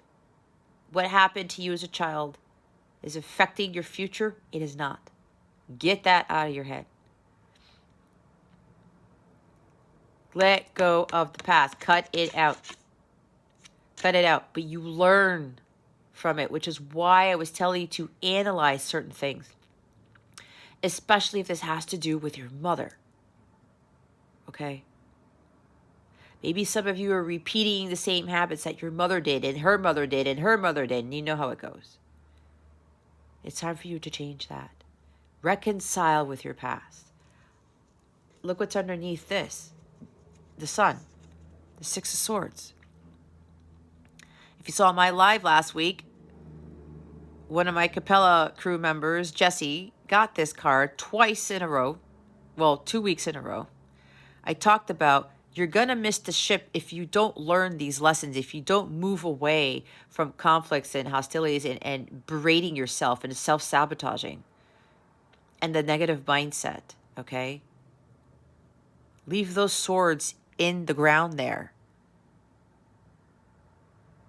what happened to you as a child is affecting your future, it is not. Get that out of your head. Let go of the past. Cut it out. Cut it out. But you learn from it, which is why I was telling you to analyze certain things, especially if this has to do with your mother. Okay? Maybe some of you are repeating the same habits that your mother did and her mother did and her mother did, and you know how it goes. It's time for you to change that. Reconcile with your past. Look what's underneath this. The sun. The Six of Swords. If you saw my live last week, one of my Capella crew members, Jesse, got this card twice in a row. Well, 2 weeks in a row. I talked about you're going to miss the ship if you don't learn these lessons, if you don't move away from conflicts and hostilities and berating yourself and self-sabotaging and the negative mindset, okay? Leave those swords in the ground there.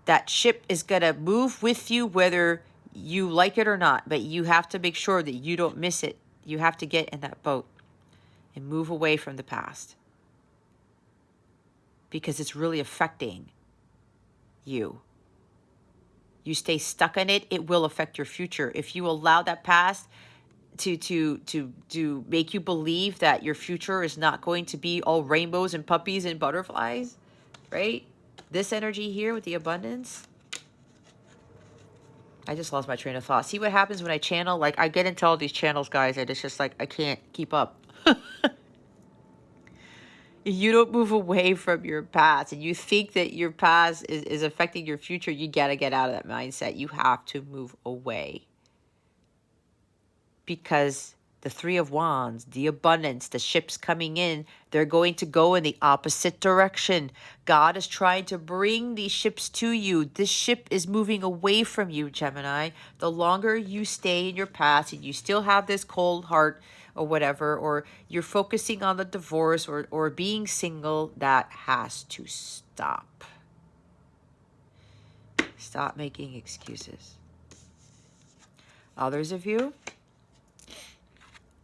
That ship is going to move with you whether you like it or not, but you have to make sure that you don't miss it. You have to get in that boat and move away from the past because it's really affecting you. You stay stuck in it, it will affect your future. If you allow that past to make you believe that your future is not going to be all rainbows and puppies and butterflies, right? This energy here with the abundance. I just lost my train of thought. See what happens when I channel? Like, I get into all these channels, guys, and it's just like, I can't keep up. You don't move away from your past and you think that your past is affecting your future, you got to get out of that mindset. You have to move away. Because the Three of Wands, the abundance, the ships coming in, they're going to go in the opposite direction. God is trying to bring these ships to you. This ship is moving away from you, Gemini. The longer you stay in your past and you still have this cold heart or whatever, or you're focusing on the divorce or being single, that has to stop. Stop making excuses. Others of you,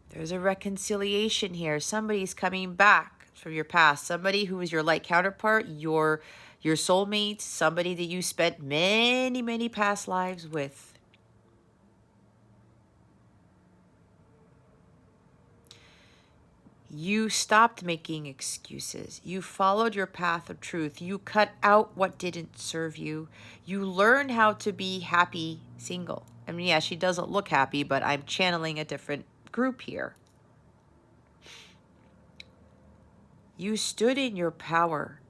there's a reconciliation here. Somebody's coming back from your past. Somebody who is your light counterpart, your soulmate, somebody that you spent many, many past lives with. You stopped making excuses. You followed your path of truth. You cut out what didn't serve you. You learned how to be happy single. I mean, yeah, she doesn't look happy, but I'm channeling a different group here. You stood in your power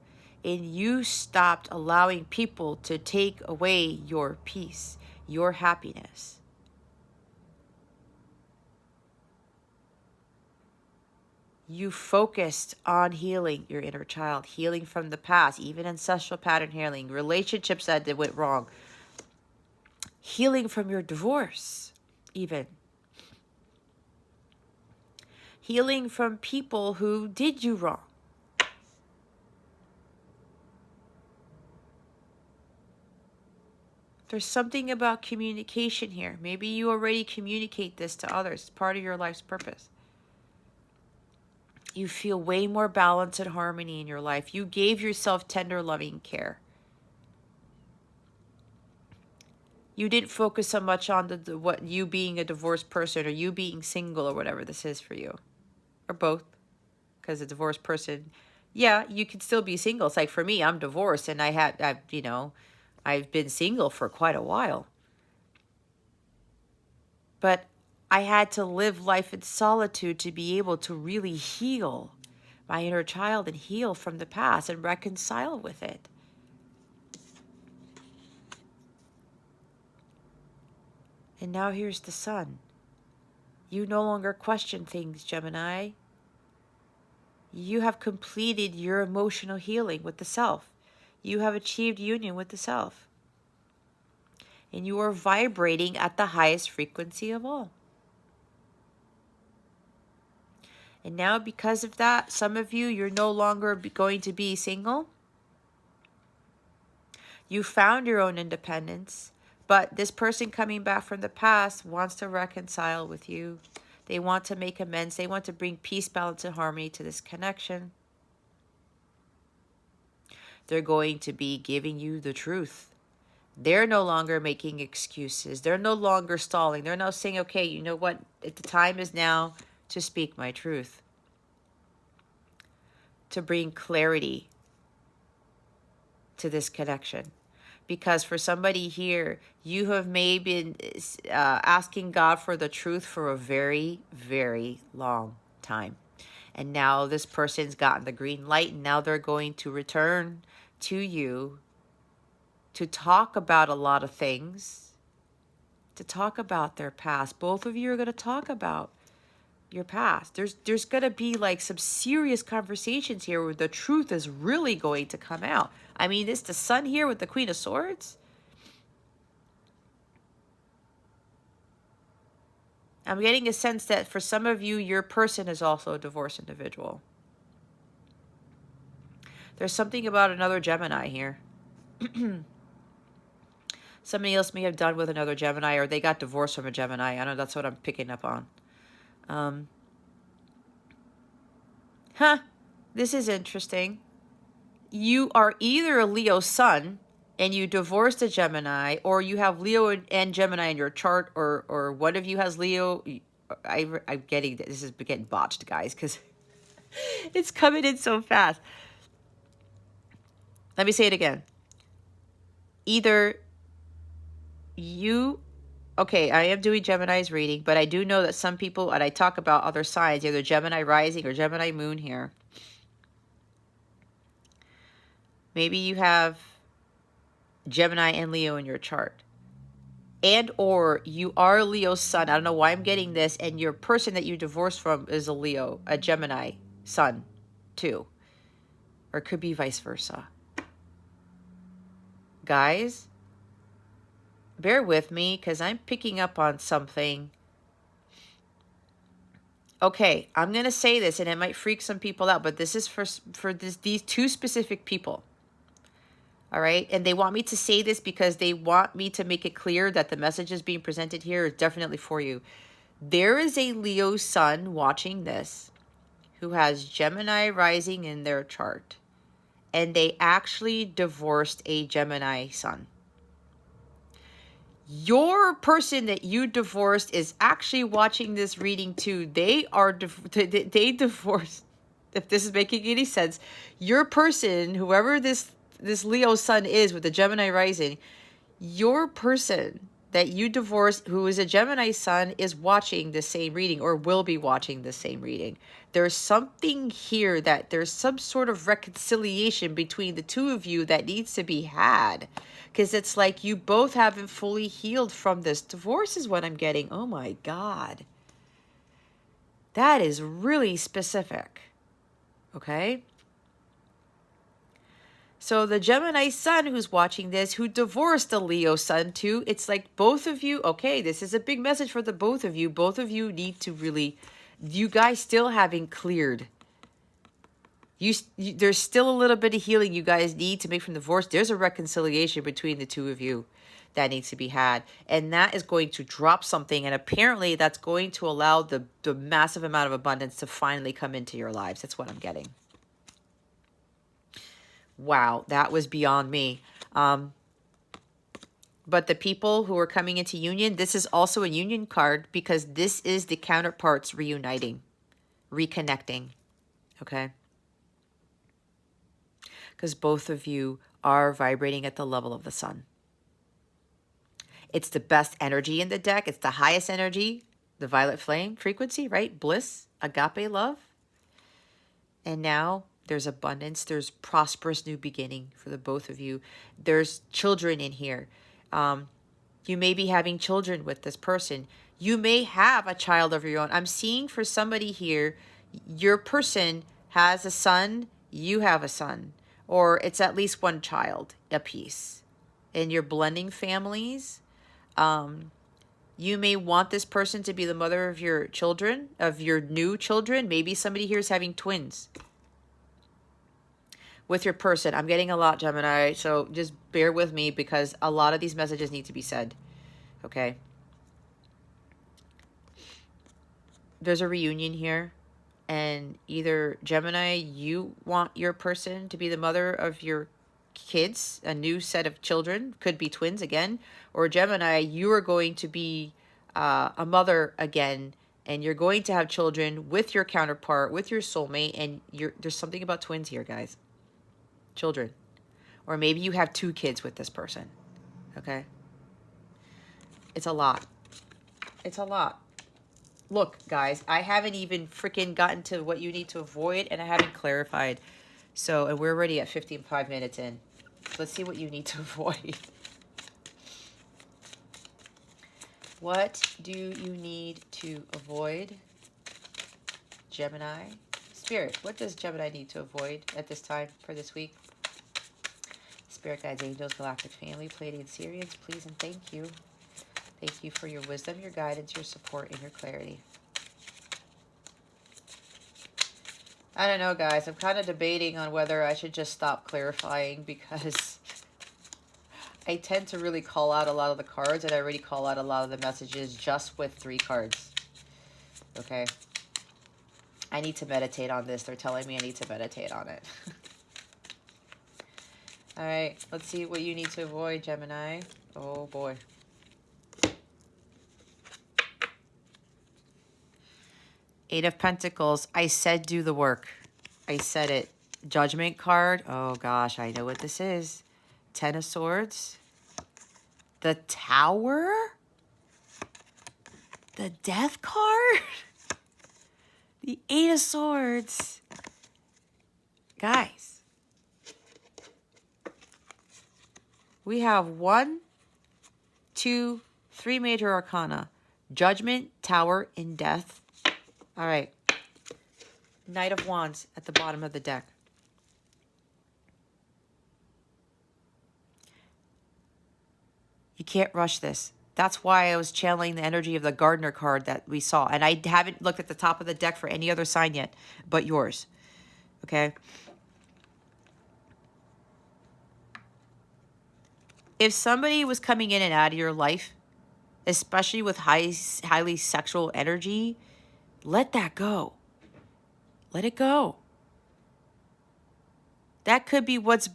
and you stopped allowing people to take away your peace, your happiness. You focused on healing your inner child, healing from the past, even ancestral pattern healing, relationships that went wrong. Healing from your divorce, even. Healing from people who did you wrong. There's something about communication here. Maybe you already communicate this to others. It's part of your life's purpose. You feel way more balance and harmony in your life. You gave yourself tender, loving care. You didn't focus so much on what you being a divorced person or you being single or whatever this is for you. Or both. Because a divorced person, yeah, you could still be single. It's like for me, I'm divorced and I've been single for quite a while. But I had to live life in solitude to be able to really heal my inner child and heal from the past and reconcile with it. And now here's the sun. You no longer question things, Gemini. You have completed your emotional healing with the self. You have achieved union with the self. And you are vibrating at the highest frequency of all. And now because of that, some of you, you're no longer going to be single. You found your own independence, but this person coming back from the past wants to reconcile with you. They want to make amends. They want to bring peace, balance, and harmony to this connection. They're going to be giving you the truth. They're no longer making excuses. They're no longer stalling. They're now saying, okay, you know what? The time is now to speak my truth. To bring clarity to this connection. Because for somebody here, you have maybe been asking God for the truth for a very, very long time. And now this person's gotten the green light, and now they're going to return to you to talk about a lot of things, to talk about their past. Both of you are going to talk about your past. There's going to be like some serious conversations here where the truth is really going to come out. I mean, it's the sun here with the Queen of Swords. I'm getting a sense that for some of you, your person is also a divorced individual. There's something about another Gemini here. Somebody else may have done with another Gemini, or they got divorced from a Gemini. I know that's what I'm picking up on. This is interesting. You are either a Leo sun and you divorced a Gemini, or you have Leo and Gemini in your chart, or one of you has Leo. I'm getting, this is getting botched, guys, because it's coming in so fast. Let me say it again. Either you, okay, I am doing Gemini's reading, but I do know that some people, and I talk about other signs, either Gemini rising or Gemini moon here. Maybe you have Gemini and Leo in your chart. And or you are a Leo sun. I don't know why I'm getting this. And your person that you divorced from is a Leo, a Gemini sun too. Or it could be vice versa. Guys, bear with me because I'm picking up on something. Okay, I'm going to say this and it might freak some people out, but this is for these two specific people. All right. And they want me to say this because they want me to make it clear that the messages being presented here is definitely for you. There is a Leo sun watching this who has Gemini rising in their chart. And they actually divorced a Gemini sun. Your person that you divorced is actually watching this reading too. They divorced. If this is making any sense, your person, whoever this Leo sun is with the Gemini rising, your person that you divorced who is a Gemini sun is watching the same reading or will be watching the same reading. There's something here that there's some sort of reconciliation between the two of you that needs to be had. Because it's like you both haven't fully healed from this divorce is what I'm getting. Oh my God. That is really specific. Okay? So the Gemini sun who's watching this, who divorced the Leo sun too, it's like both of you, okay, this is a big message for the both of you. Both of you need to really, you guys still haven't cleared. There's still a little bit of healing you guys need to make from divorce. There's a reconciliation between the two of you that needs to be had. And that is going to drop something. And apparently that's going to allow the massive amount of abundance to finally come into your lives. That's what I'm getting. Wow, that was beyond me. But the people who are coming into union, this is also a union card because this is the counterparts reuniting, reconnecting, okay? Because both of you are vibrating at the level of the sun. It's the best energy in the deck. It's the highest energy, the violet flame frequency, right? Bliss, agape love. And now there's abundance. There's prosperous new beginning for the both of you. There's children in here. You may be having children with this person. You may have a child of your own. I'm seeing for somebody here, your person has a son, you have a son. Or it's at least one child apiece. And you're blending families. You may want this person to be the mother of your children, of your new children. Maybe somebody here is having twins with your person. I'm getting a lot, Gemini, so just bear with me because a lot of these messages need to be said, okay? There's a reunion here, and either Gemini, you want your person to be the mother of your kids, a new set of children, could be twins again, or Gemini, you are going to be a mother again, and you're going to have children with your counterpart, with your soulmate, and there's something about twins here, guys. Children. Or maybe you have 2 kids with this person, okay? It's a lot. It's a lot. Look, guys, I haven't even freaking gotten to what you need to avoid, and I haven't clarified. So, and we're already at 55 minutes in. Let's see what you need to avoid. What do you need to avoid, Gemini? Spirit, what does Gemini need to avoid at this time for this week? Spirit guides, angels, galactic family, Pleiadian Sirians, please and thank you. Thank you for your wisdom, your guidance, your support, and your clarity. I don't know, guys. I'm kind of debating on whether I should just stop clarifying because I tend to really call out a lot of the cards, and I already call out a lot of the messages just with 3 cards. Okay? I need to meditate on this. They're telling me I need to meditate on it. All right. Let's see what you need to avoid, Gemini. Oh, boy. Eight of Pentacles. I said do the work. I said it. Judgment card. Oh, gosh. I know what this is. 10 of Swords. The Tower. The Death card. The 8 of Swords. Guys. We have 1, 2, 3 major arcana. Judgment, Tower, and Death. All right. Knight of Wands at the bottom of the deck. You can't rush this. That's why I was channeling the energy of the Gardener card that we saw. And I haven't looked at the top of the deck for any other sign yet but yours. Okay? If somebody was coming in and out of your life, especially with highly sexual energy, let that go. Let it go. That could be what's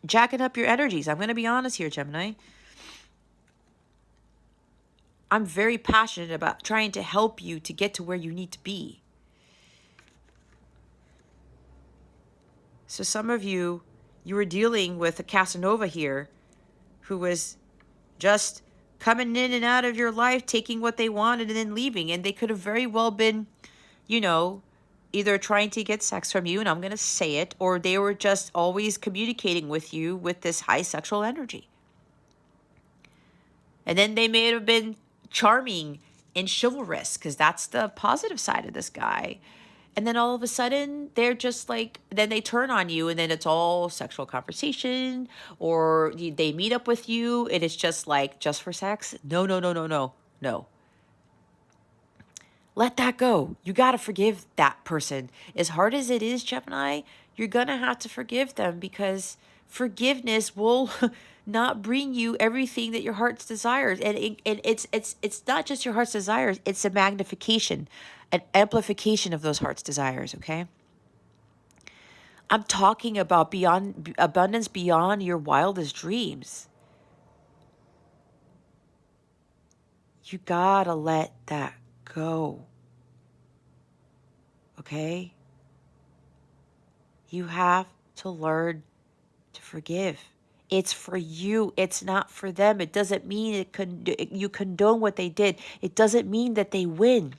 jacking up your energies. I'm going to be honest here, Gemini. I'm very passionate about trying to help you to get to where you need to be. So some of you were dealing with a Casanova here who was just coming in and out of your life, taking what they wanted and then leaving. And they could have very well been, either trying to get sex from you, and I'm going to say it, or they were just always communicating with you with this high sexual energy. And then they may have been charming and chivalrous, because that's the positive side of this guy. And then all of a sudden, they're just like, then they turn on you, and then it's all sexual conversation, or they meet up with you, and it's just like, just for sex? No, no, no, no, no, no. Let that go. You got to forgive that person. As hard as it is, Gemini, you're going to have to forgive them, because forgiveness will not bring you everything that your heart's desires. And it's not just your heart's desires, it's a magnification, an amplification of those heart's desires, okay? I'm talking about beyond abundance, beyond your wildest dreams. You gotta let that go. Okay? You have to learn to forgive. It's for you. It's not for them. It doesn't mean you condone what they did. It doesn't mean that they win.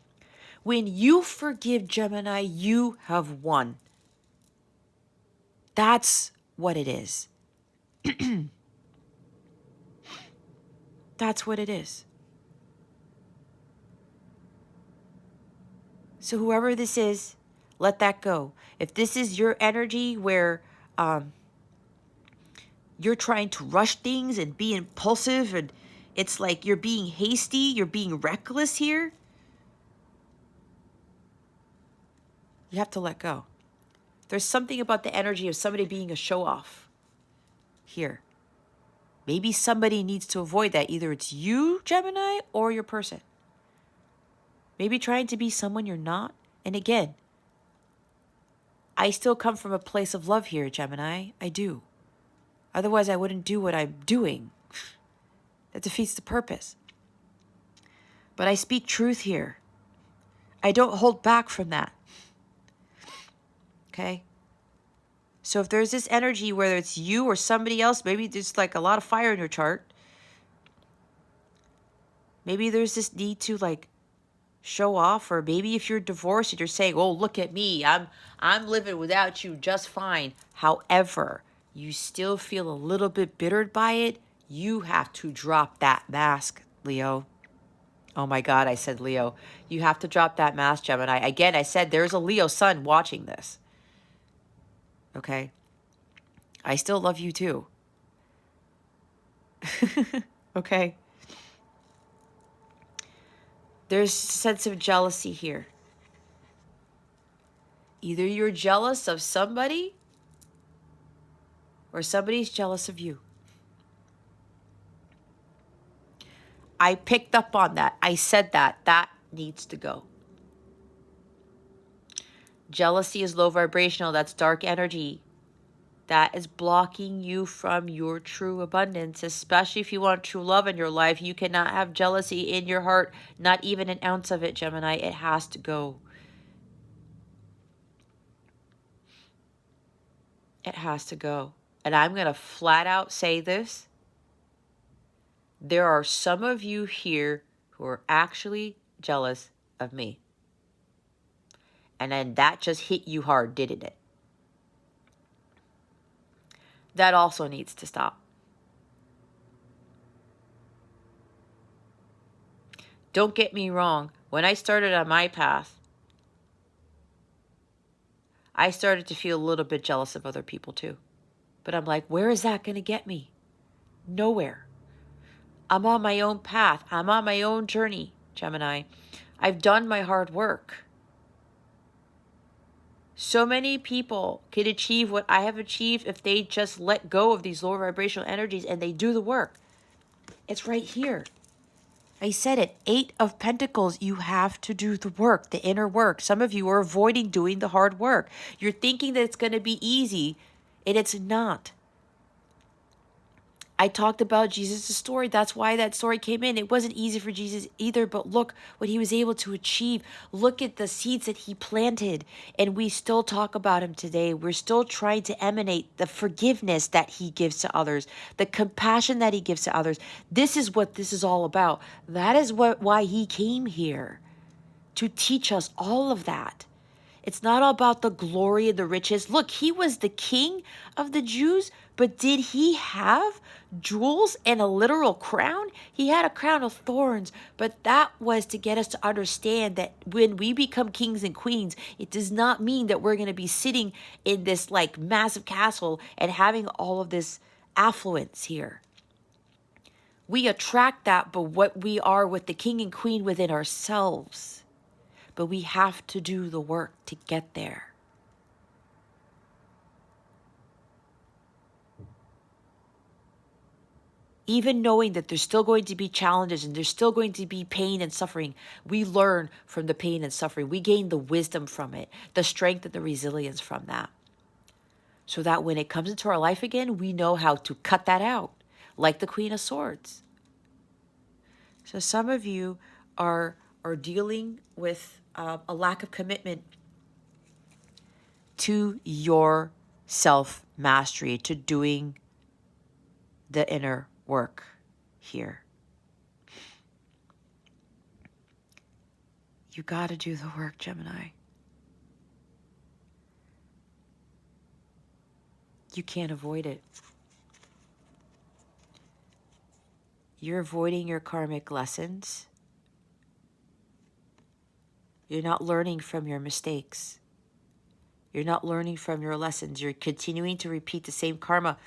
When you forgive, Gemini, you have won. That's what it is. That's what it is. So whoever this is, let that go. If this is your energy where you're trying to rush things and be impulsive, and it's like you're being hasty, you're being reckless here, you have to let go. There's something about the energy of somebody being a show-off here. Maybe somebody needs to avoid that. Either it's you, Gemini, or your person. Maybe trying to be someone you're not. And again, I still come from a place of love here, Gemini. I do. Otherwise, I wouldn't do what I'm doing. That defeats the purpose. But I speak truth here. I don't hold back from that. Okay? So if there's this energy, whether it's you or somebody else, maybe there's like a lot of fire in your chart. Maybe there's this need to like show off, or maybe if you're divorced and you're saying, "Oh, look at me, I'm living without you just fine." However, you still feel a little bit bittered by it. You have to drop that mask, Leo. Oh my God, I said Leo. You have to drop that mask, Gemini. Again, I said there's a Leo sun watching this. Okay? I still love you too. Okay? There's a sense of jealousy here. Either you're jealous of somebody, or somebody's jealous of you. I picked up on that. I said that. That needs to go. Jealousy is low vibrational. That's dark energy. That is blocking you from your true abundance, especially if you want true love in your life. You cannot have jealousy in your heart, not even an ounce of it, Gemini. It has to go. It has to go. And I'm going to flat out say this. There are some of you here who are actually jealous of me. And then that just hit you hard, didn't it? That also needs to stop. Don't get me wrong. When I started on my path, I started to feel a little bit jealous of other people too. But I'm like, where is that going to get me? Nowhere. I'm on my own path. I'm on my own journey, Gemini. I've done my hard work. So many people can achieve what I have achieved if they just let go of these lower vibrational energies and they do the work. It's right here. I said it, 8 of Pentacles, you have to do the work, the inner work. Some of you are avoiding doing the hard work. You're thinking that it's going to be easy, and it's not. I talked about Jesus' story. That's why that story came in. It wasn't easy for Jesus either, but look what he was able to achieve. Look at the seeds that he planted, and we still talk about him today. We're still trying to emanate the forgiveness that he gives to others, the compassion that he gives to others. This is what this is all about. That is why he came here, to teach us all of that. It's not all about the glory and the riches. Look, he was the king of the Jews, but did he have jewels and a literal crown? He had a crown of thorns, but that was to get us to understand that when we become kings and queens, it does not mean that we're going to be sitting in this like massive castle and having all of this affluence here. We attract that, but what we are with the king and queen within ourselves. But we have to do the work to get there. Even knowing that there's still going to be challenges and there's still going to be pain and suffering, we learn from the pain and suffering. We gain the wisdom from it, the strength and the resilience from that. So that when it comes into our life again, we know how to cut that out, like the Queen of Swords. So some of you are dealing with a lack of commitment to your self-mastery, to doing the inner work here. You got to do the work, Gemini. You can't avoid it. You're avoiding your karmic lessons. You're not learning from your mistakes. You're not learning from your lessons. You're continuing to repeat the same karma.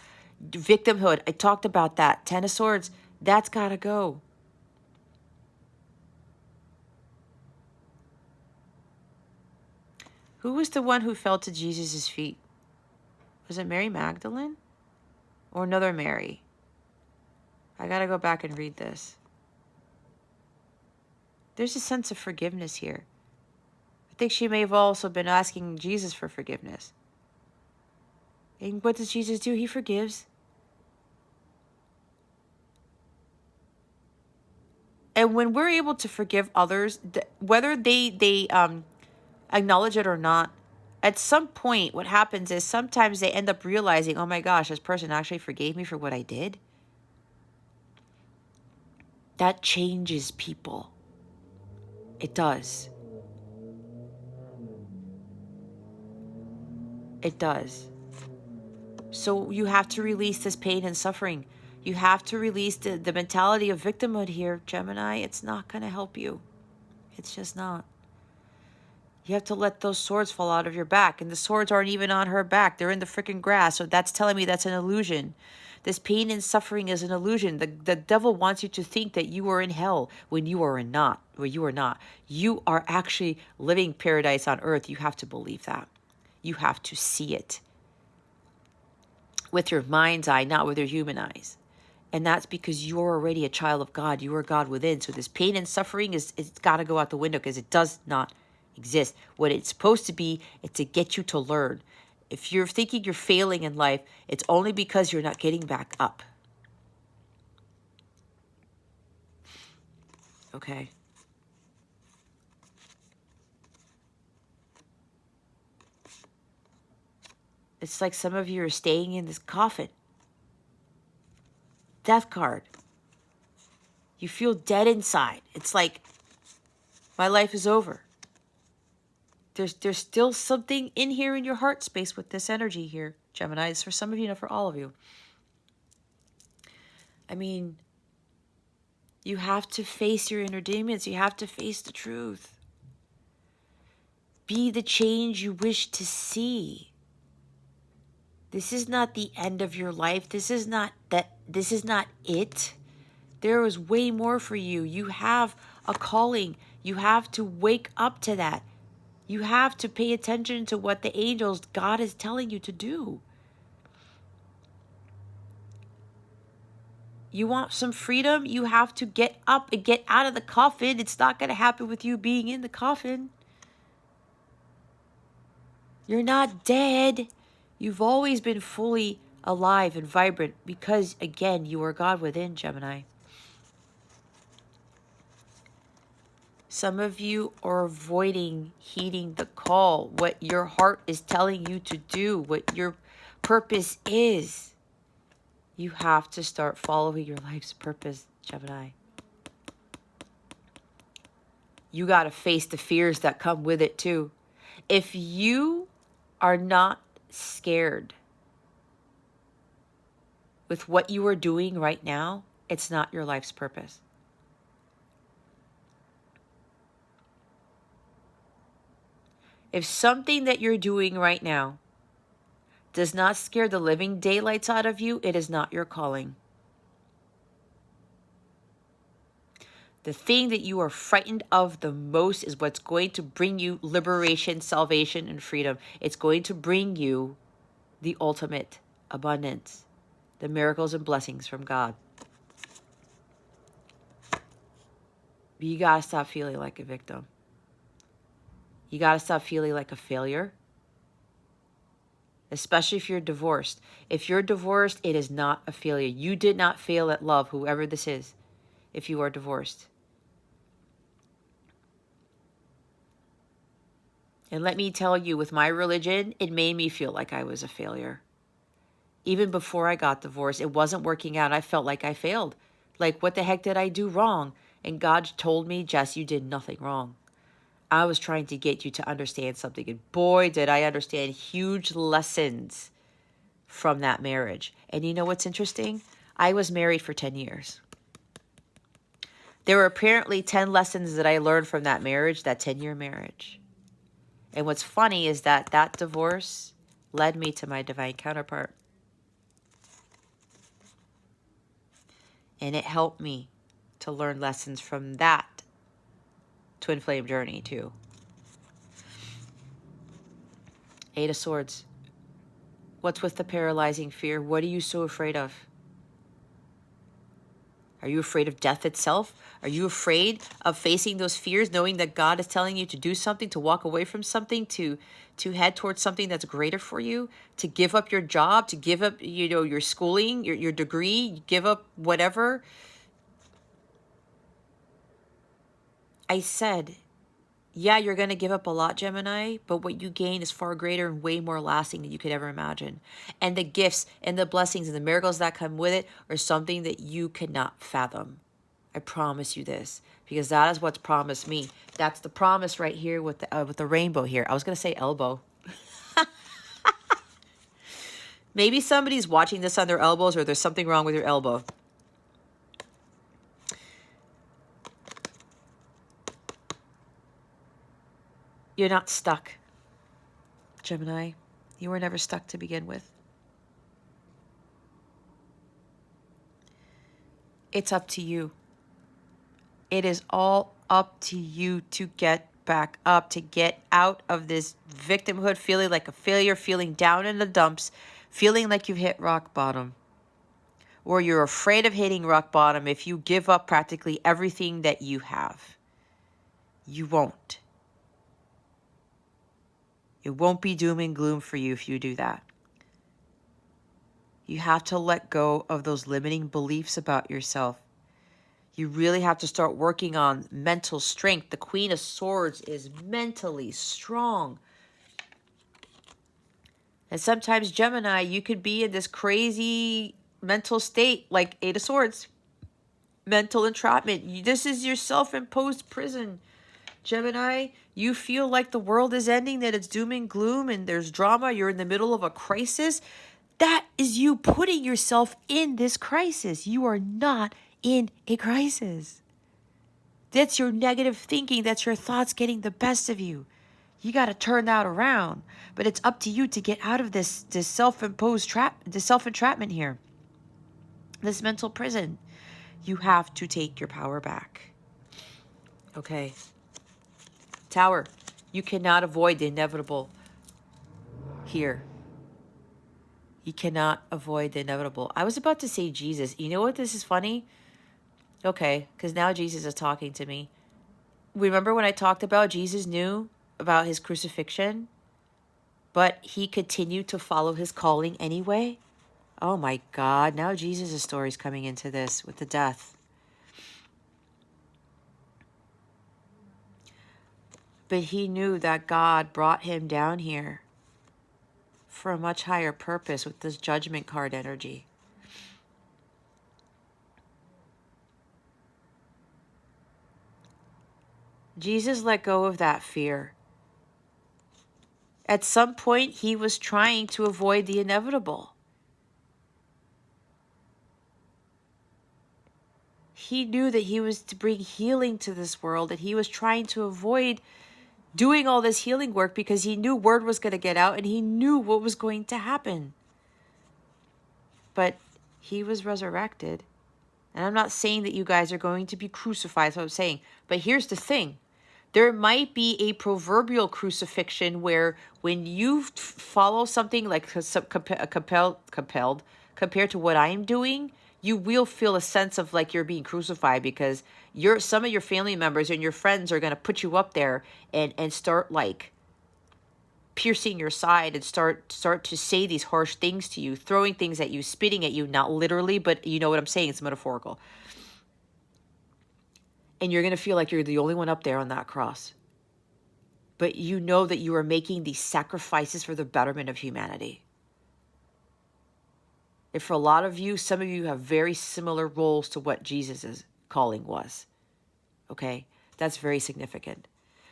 Victimhood, I talked about that. Ten of Swords, that's got to go. Who was the one who fell to Jesus' feet? Was it Mary Magdalene? Or another Mary? I got to go back and read this. There's a sense of forgiveness here. I think she may have also been asking Jesus for forgiveness. And what does Jesus do? He forgives. And when we're able to forgive others, whether they acknowledge it or not, at some point what happens is sometimes they end up realizing, oh my gosh, this person actually forgave me for what I did. That changes people. It does. It does. So you have to release this pain and suffering. You have to release the mentality of victimhood here, Gemini. It's not going to help you. It's just not. You have to let those swords fall out of your back. And the swords aren't even on her back. They're in the freaking grass. So that's telling me that's an illusion. This pain and suffering is an illusion. The devil wants you to think that you are in hell when you are not. Where you are not. You are actually living paradise on earth. You have to believe that. You have to see it with your mind's eye, not with your human eyes. And that's because you're already a child of God. You are God within. So this pain and suffering it's got to go out the window because it does not exist. What it's supposed to be is to get you to learn. If you're thinking you're failing in life, it's only because you're not getting back up. Okay. It's like some of you are staying in this coffin. Death card. You feel dead inside. It's like, my life is over. There's still something in here in your heart space with this energy here, Gemini. It's for some of you, not for all of you. I mean, you have to face your inner demons. You have to face the truth. Be the change you wish to see. This is not the end of your life. This is not it. There is way more for you. You have a calling. You have to wake up to that. You have to pay attention to what the angels, God is telling you to do. You want some freedom? You have to get up and get out of the coffin. It's not going to happen with you being in the coffin. You're not dead. You've always been fully alive and vibrant because, again, you are God within, Gemini. Some of you are avoiding heeding the call, what your heart is telling you to do, what your purpose is. You have to start following your life's purpose, Gemini. You got to face the fears that come with it too. If you are not scared with what you are doing right now, it's not your life's purpose. If something that you're doing right now does not scare the living daylights out of you, it is not your calling. The thing that you are frightened of the most is what's going to bring you liberation, salvation, and freedom. It's going to bring you the ultimate abundance, the miracles and blessings from God. But you got to stop feeling like a victim. You got to stop feeling like a failure, especially if you're divorced. If you're divorced, it is not a failure. You did not fail at love, whoever this is, if you are divorced. And let me tell you, with my religion, it made me feel like I was a failure. Even before I got divorced, it wasn't working out. I felt like I failed. Like, what the heck did I do wrong? And God told me, Jess, you did nothing wrong. I was trying to get you to understand something. And boy, did I understand huge lessons from that marriage. And you know what's interesting? I was married for 10 years. There were apparently 10 lessons that I learned from that marriage, that 10-year marriage. And what's funny is that that divorce led me to my divine counterpart. And it helped me to learn lessons from that twin flame journey too. 8 of Swords. What's with the paralyzing fear? What are you so afraid of? Are you afraid of death itself? Are you afraid of facing those fears, knowing that God is telling you to do something, to walk away from something, to head towards something that's greater for you, to give up your job, to give up, your schooling, your degree, give up whatever? I said, yeah, you're going to give up a lot, Gemini, but what you gain is far greater and way more lasting than you could ever imagine. And the gifts and the blessings and the miracles that come with it are something that you cannot fathom. I promise you this, because that is what's promised me. That's the promise right here with the rainbow here. I was going to say elbow. Maybe somebody's watching this on their elbows, or there's something wrong with your elbow. You're not stuck, Gemini. You were never stuck to begin with. It's up to you. It is all up to you to get back up, to get out of this victimhood, feeling like a failure, feeling down in the dumps, feeling like you've hit rock bottom. Or you're afraid of hitting rock bottom if you give up practically everything that you have. You won't. It won't be doom and gloom for you if you do that. You have to let go of those limiting beliefs about yourself. You really have to start working on mental strength. The Queen of Swords is mentally strong. And sometimes, Gemini, you could be in this crazy mental state like 8 of Swords. Mental entrapment. This is your self-imposed prison. Gemini, you feel like the world is ending, that it's doom and gloom and there's drama. You're in the middle of a crisis. That is you putting yourself in this crisis. You are not in a crisis. That's your negative thinking. That's your thoughts getting the best of you. You got to turn that around. But it's up to you to get out of this self-imposed trap, this self-entrapment here, this mental prison. You have to take your power back. Okay. Tower, you cannot avoid the inevitable here. You cannot avoid the inevitable. I was about to say Jesus. You know what? This is funny. Okay, because now Jesus is talking to me. Remember when I talked about Jesus knew about his crucifixion, but he continued to follow his calling anyway? Oh my God, now Jesus' story is coming into this with the death. But he knew that God brought him down here for a much higher purpose with this judgment card energy. Jesus let go of that fear. At some point, he was trying to avoid the inevitable. He knew that he was to bring healing to this world, and he was trying to avoid doing all this healing work because he knew word was going to get out and he knew what was going to happen. But he was resurrected. And I'm not saying that you guys are going to be crucified, that's what I'm saying. But here's the thing. There might be a proverbial crucifixion where when you follow something like compelled compared to what I'm doing, you will feel a sense of like you're being crucified because some of your family members and your friends are going to put you up there and start like piercing your side and start to say these harsh things to you, throwing things at you, spitting at you, not literally, but you know what I'm saying, it's metaphorical. And you're going to feel like you're the only one up there on that cross. But you know that you are making these sacrifices for the betterment of humanity. And for a lot of you, some of you have very similar roles to what Jesus' calling was. Okay? That's very significant.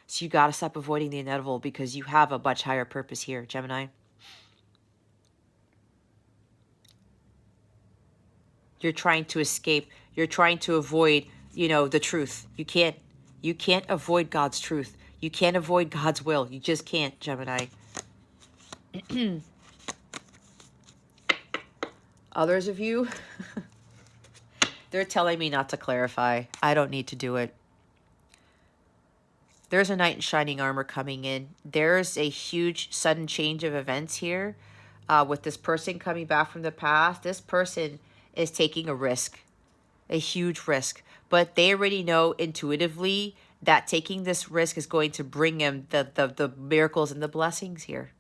So you got to stop avoiding the inevitable because you have a much higher purpose here, Gemini. You're trying to escape. You're trying to avoid, the truth. You can't avoid God's truth. You can't avoid God's will. You just can't, Gemini. Others of you, they're telling me not to clarify. I don't need to do it. There's a knight in shining armor coming in. There's a huge sudden change of events here with this person coming back from the past. This person is taking a risk, a huge risk. But they already know intuitively that taking this risk is going to bring him the miracles and the blessings here.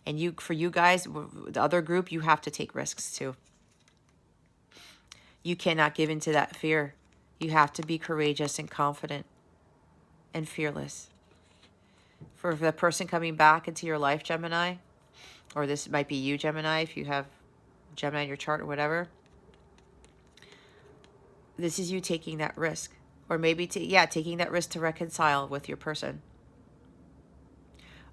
And for you guys, the other group, you have to take risks too. You cannot give in to that fear. You have to be courageous and confident and fearless. For the person coming back into your life, Gemini, or this might be you, Gemini, if you have Gemini in your chart or whatever, this is you taking that risk. Or maybe, taking that risk to reconcile with your person.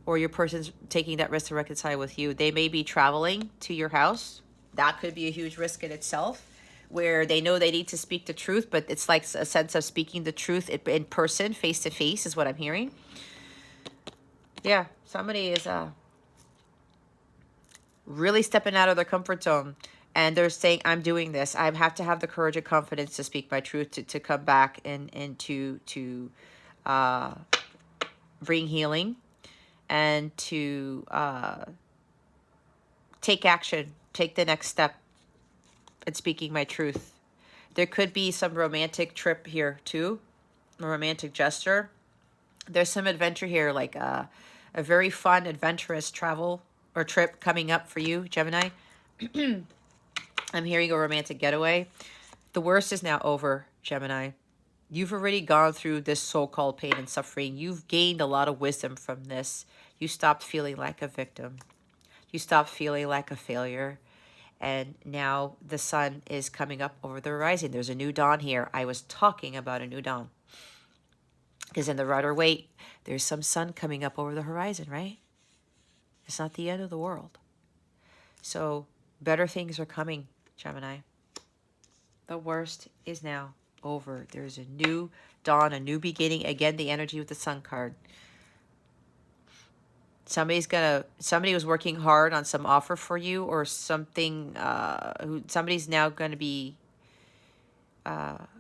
Or your person's taking that risk to reconcile with you. They may be traveling to your house. That could be a huge risk in itself, where they know they need to speak the truth, but it's like a sense of speaking the truth in person, face to face, is what I'm hearing. Yeah, somebody is really stepping out of their comfort zone, and they're saying, I'm doing this. I have to have the courage and confidence to speak my truth, to come back and to bring healing and to take action, take the next step in speaking my truth. There could be some romantic trip here too, a romantic gesture. There's some adventure here, like a very fun, adventurous travel or trip coming up for you, Gemini. I'm hearing a romantic getaway. The worst is now over, Gemini. You've already gone through this so-called pain and suffering. You've gained a lot of wisdom from this. You stopped feeling like a victim. You stopped feeling like a failure. And now the sun is coming up over the horizon. There's a new dawn here. I was talking about a new dawn. Because in the Rider-Waite, there's some sun coming up over the horizon, right? It's not the end of the world. So better things are coming, Gemini. The worst is now over. There's a new dawn, a new beginning. Again, the energy with the sun card. Somebody was working hard on some offer for you, or something. Somebody's now going to be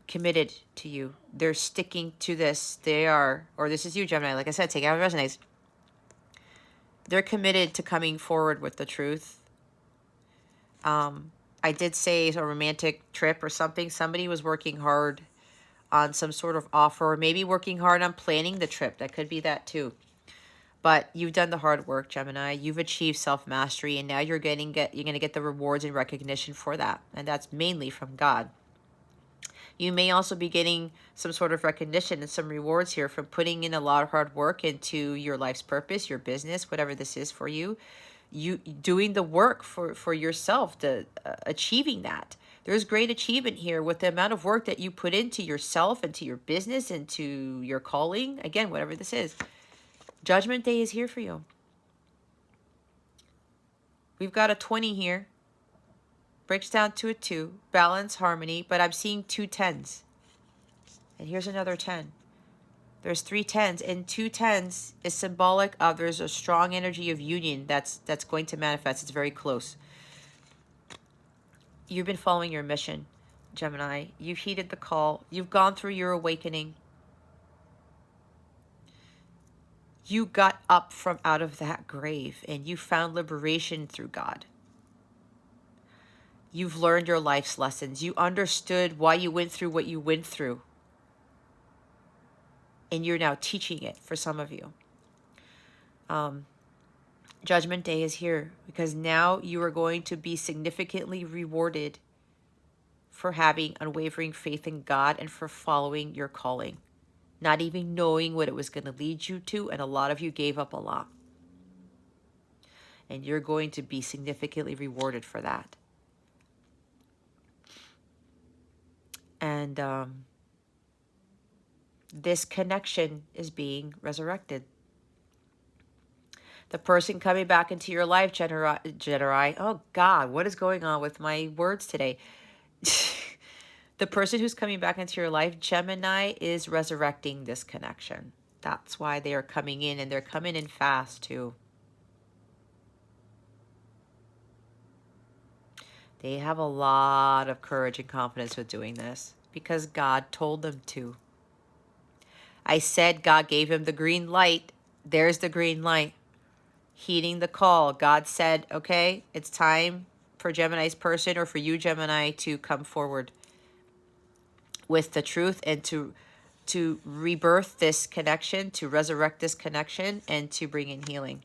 committed to you. They're sticking to this. They are, or this is you, Gemini. Like I said, take out what resonates. They're committed to coming forward with the truth. I did say a romantic trip or something. Somebody was working hard on some sort of offer, or maybe working hard on planning the trip. That could be that too. But you've done the hard work, Gemini. You've achieved self-mastery, and now you're going to get the rewards and recognition for that. And that's mainly from God. You may also be getting some sort of recognition and some rewards here from putting in a lot of hard work into your life's purpose, your business, whatever this is for you. You doing the work for yourself, to achieving that. There's great achievement here with the amount of work that you put into yourself, into your business, into your calling. Again, whatever this is. Judgment Day is here for you. We've got a 20 here. Breaks down to a 2. Balance, harmony. But I'm seeing 2 10s. And here's another 10. There's 3 10s. And 2 10s is symbolic of there's a strong energy of union that's going to manifest. It's very close. You've been following your mission, Gemini. You've heeded the call. You've gone through your awakening. You got up from out of that grave and you found liberation through God. You've learned your life's lessons. You understood why you went through what you went through. And you're now teaching it for some of you. Judgment Day is here because now you are going to be significantly rewarded for having unwavering faith in God and for following your calling. Not even knowing what it was going to lead you to, and a lot of you gave up a lot. And you're going to be significantly rewarded for that. And this connection is being resurrected. The person coming back into your life, Gemini. Oh God, what is going on with my words today? The person who's coming back into your life, Gemini, is resurrecting this connection. That's why they are coming in, and they're coming in fast too. They have a lot of courage and confidence with doing this because God told them to. I said God gave him the green light. There's the green light. Heeding the call. God said, okay, it's time for Gemini's person or for you, Gemini, to come forward with the truth and to rebirth this connection, to resurrect this connection, and to bring in healing.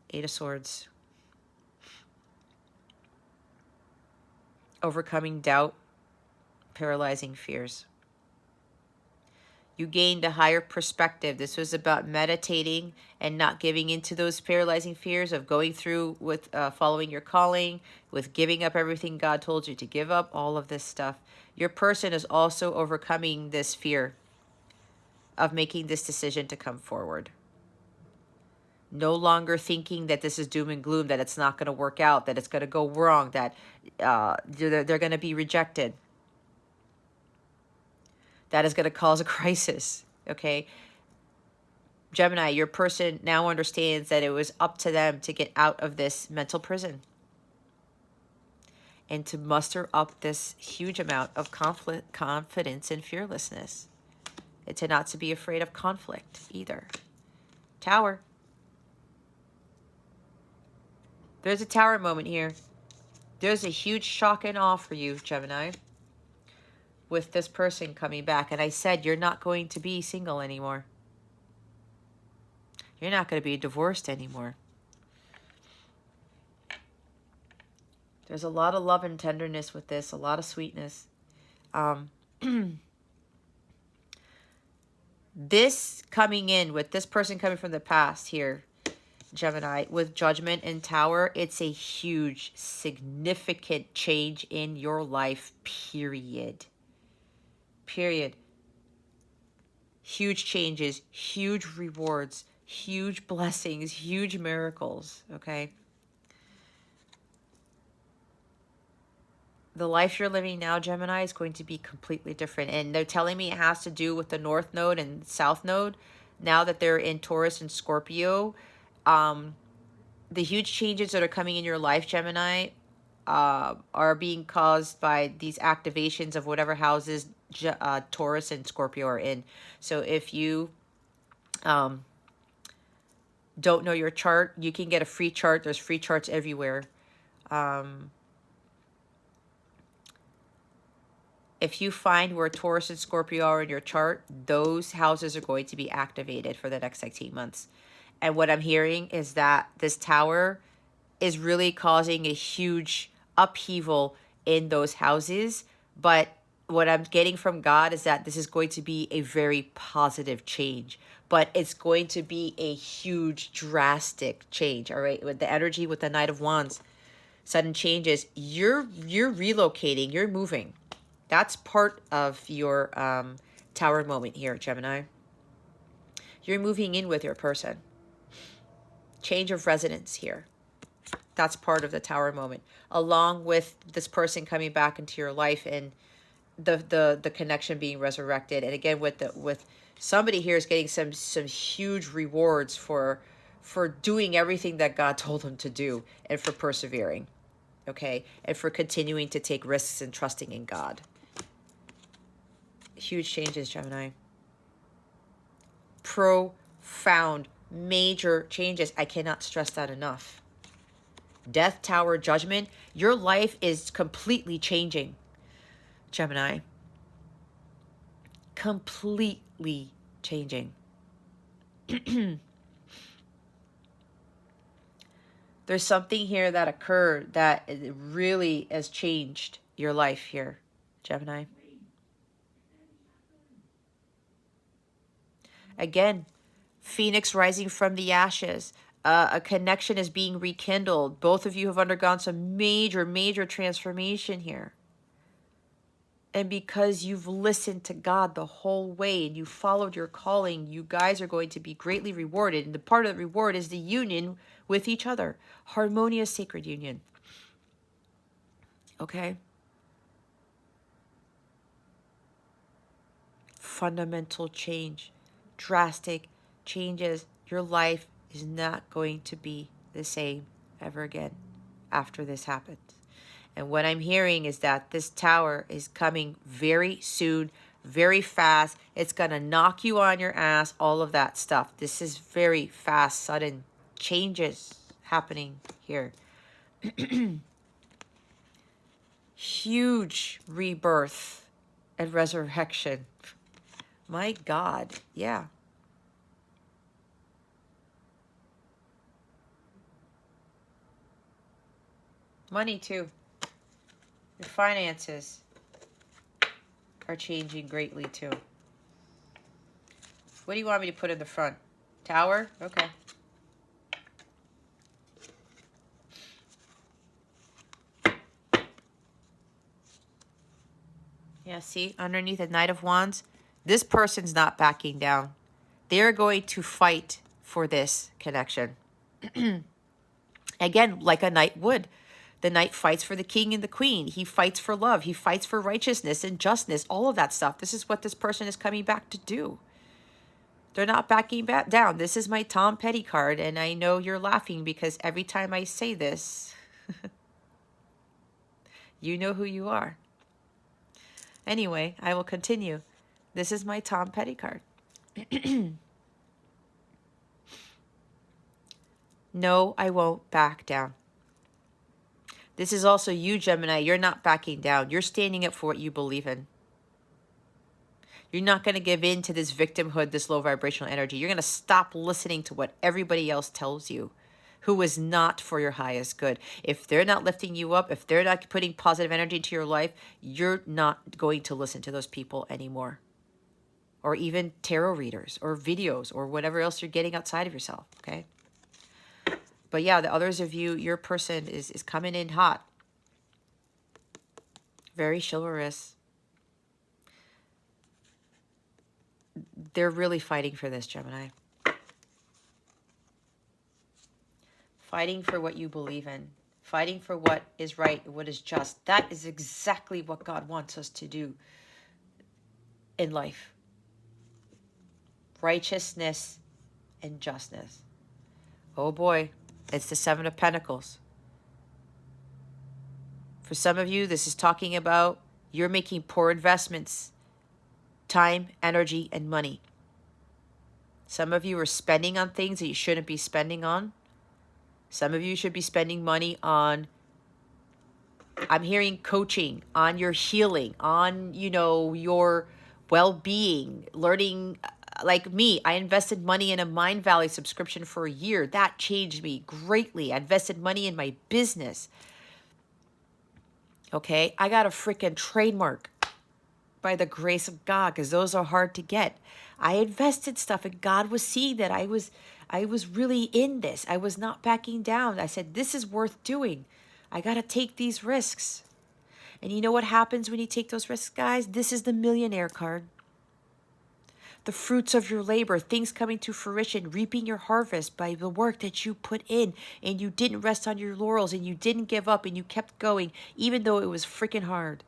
8 of Swords. Overcoming doubt, paralyzing fears. You gained a higher perspective. This was about meditating and not giving into those paralyzing fears of going through with following your calling, with giving up everything God told you to give up, all of this stuff. Your person is also overcoming this fear of making this decision to come forward. No longer thinking that this is doom and gloom, that it's not going to work out, that it's going to go wrong, that they're going to be rejected. That is going to cause a crisis, okay? Gemini, your person now understands that it was up to them to get out of this mental prison and to muster up this huge amount of confidence and fearlessness. And to not to be afraid of conflict either. Tower. There's a tower moment here. There's a huge shock and awe for you, Gemini, with this person coming back. And I said, you're not going to be single anymore. You're not going to be divorced anymore. There's a lot of love and tenderness with this, a lot of sweetness. This coming in with this person coming from the past here, Gemini, with Judgment and Tower, it's a huge, significant change in your life, period. Period. Huge changes, huge rewards, huge blessings, huge miracles, okay? The life you're living now, Gemini, is going to be completely different. And they're telling me it has to do with the North Node and South Node. Now that they're in Taurus and Scorpio, the huge changes that are coming in your life, Gemini, are being caused by these activations of whatever houses Taurus and Scorpio are in. So if you don't know your chart, you can get a free chart. There's free charts everywhere. If you find where Taurus and Scorpio are in your chart, those houses are going to be activated for the next 18 months. And what I'm hearing is that this tower is really causing a huge upheaval in those houses. But what I'm getting from God is that this is going to be a very positive change. But it's going to be a huge, drastic change, all right? With the energy, with the Knight of Wands, sudden changes. You're relocating, you're moving. That's part of your tower moment here, Gemini. You're moving in with your person. Change of residence here. That's part of the Tower moment, along with this person coming back into your life and the connection being resurrected. And again, with somebody here is getting some huge rewards for doing everything that God told them to do, and for persevering, okay, and for continuing to take risks and trusting in God. Huge changes, Gemini. Profound, major changes. I cannot stress that enough. Death, Tower, Judgment. Your life is completely changing, Gemini. Completely changing. There's something here that occurred that really has changed your life here, Gemini. Again, Phoenix rising from the ashes. A connection is being rekindled. Both of you have undergone some major, major transformation here. And because you've listened to God the whole way and you followed your calling, you guys are going to be greatly rewarded. And the part of the reward is the union with each other. Harmonious, sacred union. Okay? Fundamental change. Drastic changes. Your life is not going to be the same ever again after this happens. And what I'm hearing is that this Tower is coming very soon, very fast. It's going to knock you on your ass, all of that stuff. This is very fast, sudden changes happening here. Huge rebirth and resurrection. My God, yeah. Money too. Your finances are changing greatly too. What do you want me to put in the front? Tower? Okay. Yeah, see, underneath the Knight of Wands, this person's not backing down. They're going to fight for this connection. Again, like a knight would. The knight fights for the king and the queen. He fights for love. He fights for righteousness and justness, all of that stuff. This is what this person is coming back to do. They're not backing back down. This is my Tom Petty card, and I know you're laughing because every time I say this, you know who you are. Anyway, I will continue. This is my Tom Petty card. No, I won't back down. This is also you, Gemini. You're not backing down. You're standing up for what you believe in. You're not going to give in to this victimhood, this low vibrational energy. You're going to stop listening to what everybody else tells you, who is not for your highest good. If they're not lifting you up, if they're not putting positive energy into your life, you're not going to listen to those people anymore. Or even tarot readers or videos or whatever else you're getting outside of yourself, okay? But yeah, the others of you, your person is coming in hot. Very chivalrous. They're really fighting for this, Gemini. Fighting for what you believe in. Fighting for what is right, what is just. That is exactly what God wants us to do in life. Righteousness and justness. Oh boy. It's the Seven of Pentacles. For some of you, this is talking about you're making poor investments. Time, energy, and money. Some of you are spending on things that you shouldn't be spending on. Some of you should be spending money on, I'm hearing coaching, on your healing, on, you know, your well-being, learning. Like me, I invested money in a Mind Valley subscription for a year. That changed me greatly. I invested money in my business. Okay, I got a freaking trademark by the grace of God, because those are hard to get. I invested stuff, and God was seeing that I was really in this. I was not backing down. I said, this is worth doing. I got to take these risks. And you know what happens when you take those risks, guys? This is the millionaire card. the fruits of your labor, things coming to fruition, reaping your harvest by the work that you put in, and you didn't rest on your laurels, and you didn't give up, and you kept going, even though it was freaking hard.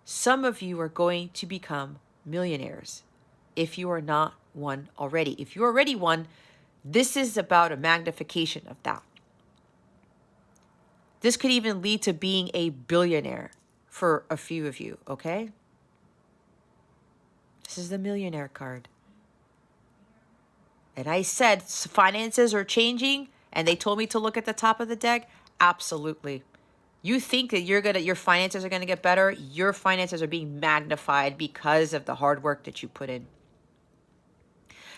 Some of you are going to become millionaires if you are not one already. If you're already one, this is about a magnification of that. This could even lead to being a billionaire for a few of you, okay? This is the millionaire card. And I said finances are changing, and they told me to look at the top of the deck. Absolutely. You think that your finances are gonna get better. Your finances are being magnified because of the hard work that you put in.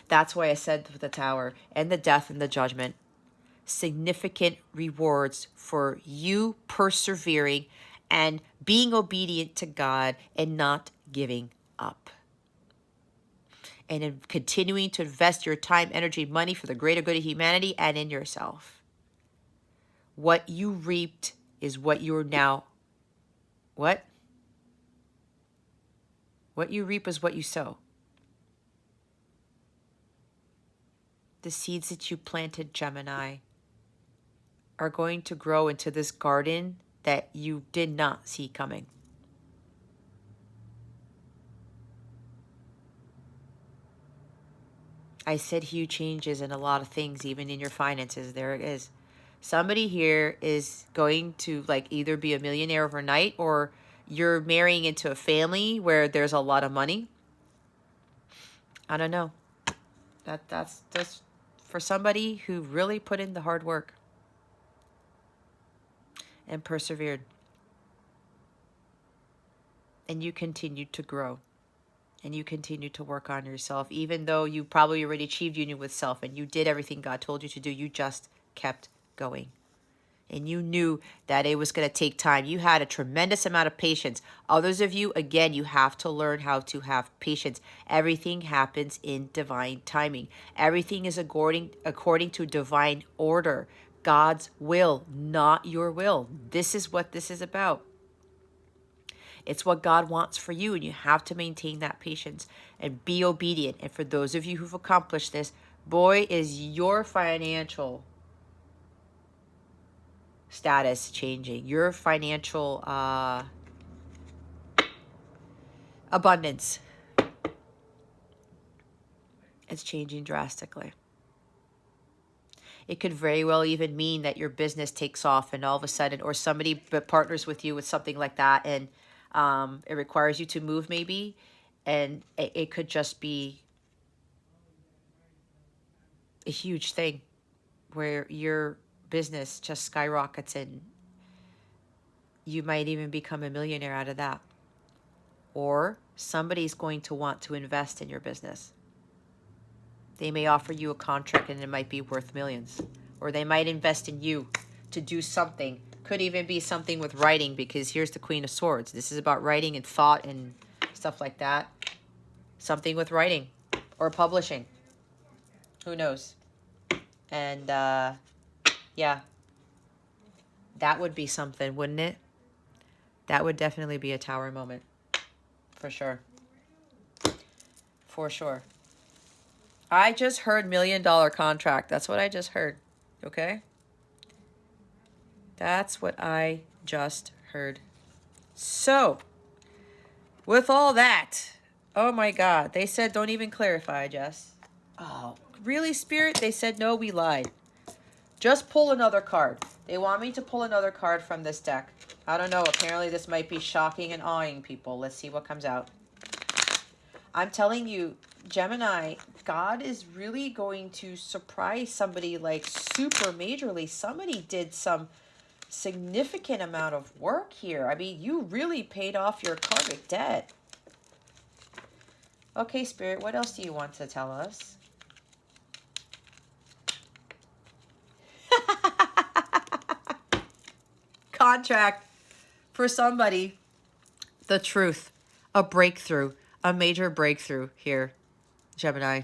That's why I said the Tower and the Death and the Judgment. Significant rewards for you persevering and being obedient to God and not giving up. And in continuing to invest your time, energy, money for the greater good of humanity and in yourself. What you reaped is what you're now. What? What you reap is what you sow. The seeds that you planted, Gemini, are going to grow into this garden that you did not see coming. I said huge changes in a lot of things, even in your finances. There it is. Somebody here is going to either be a millionaire overnight, or you're marrying into a family where there's a lot of money. I don't know. That's just for somebody who really put in the hard work and persevered. And you continued to grow. And you continue to work on yourself, even though you probably already achieved union with self and you did everything God told you to do. You just kept going. And you knew that it was going to take time. You had a tremendous amount of patience. Others of you, again, you have to learn how to have patience. Everything happens in divine timing. Everything is according to divine order. God's will, not your will. This is what this is about. It's what God wants for you, and you have to maintain that patience and be obedient. And for those of you who've accomplished this, boy, is your financial status changing. Your financial abundance, it's changing drastically. It could very well even mean that your business takes off and all of a sudden, or somebody partners with you with something like that, and it requires you to move maybe, and it could just be a huge thing where your business just skyrockets and you might even become a millionaire out of that. Or somebody's going to want to invest in your business. They may offer you a contract and it might be worth millions. Or they might invest in you to do something. Could even be something with writing, because here's the Queen of Swords. This is about writing and thought and stuff like that. Something with writing or publishing. Who knows? And yeah, that would be something, wouldn't it? That would definitely be a Tower moment. For sure. For sure. I just heard $1 million contract. That's what I just heard. Okay? That's what I just heard. So, with all that, oh my God, they said don't even clarify, Jess. Oh, really, Spirit? They said no, we lied. Just pull another card. They want me to pull another card from this deck. I don't know. Apparently this might be shocking and awing people. Let's see what comes out. I'm telling you, Gemini, God is really going to surprise somebody super majorly. Somebody did some significant amount of work here. I mean, you really paid off your karmic debt. Okay, Spirit, what else do you want to tell us? Contract for somebody. The truth. A breakthrough. A major breakthrough here, Gemini.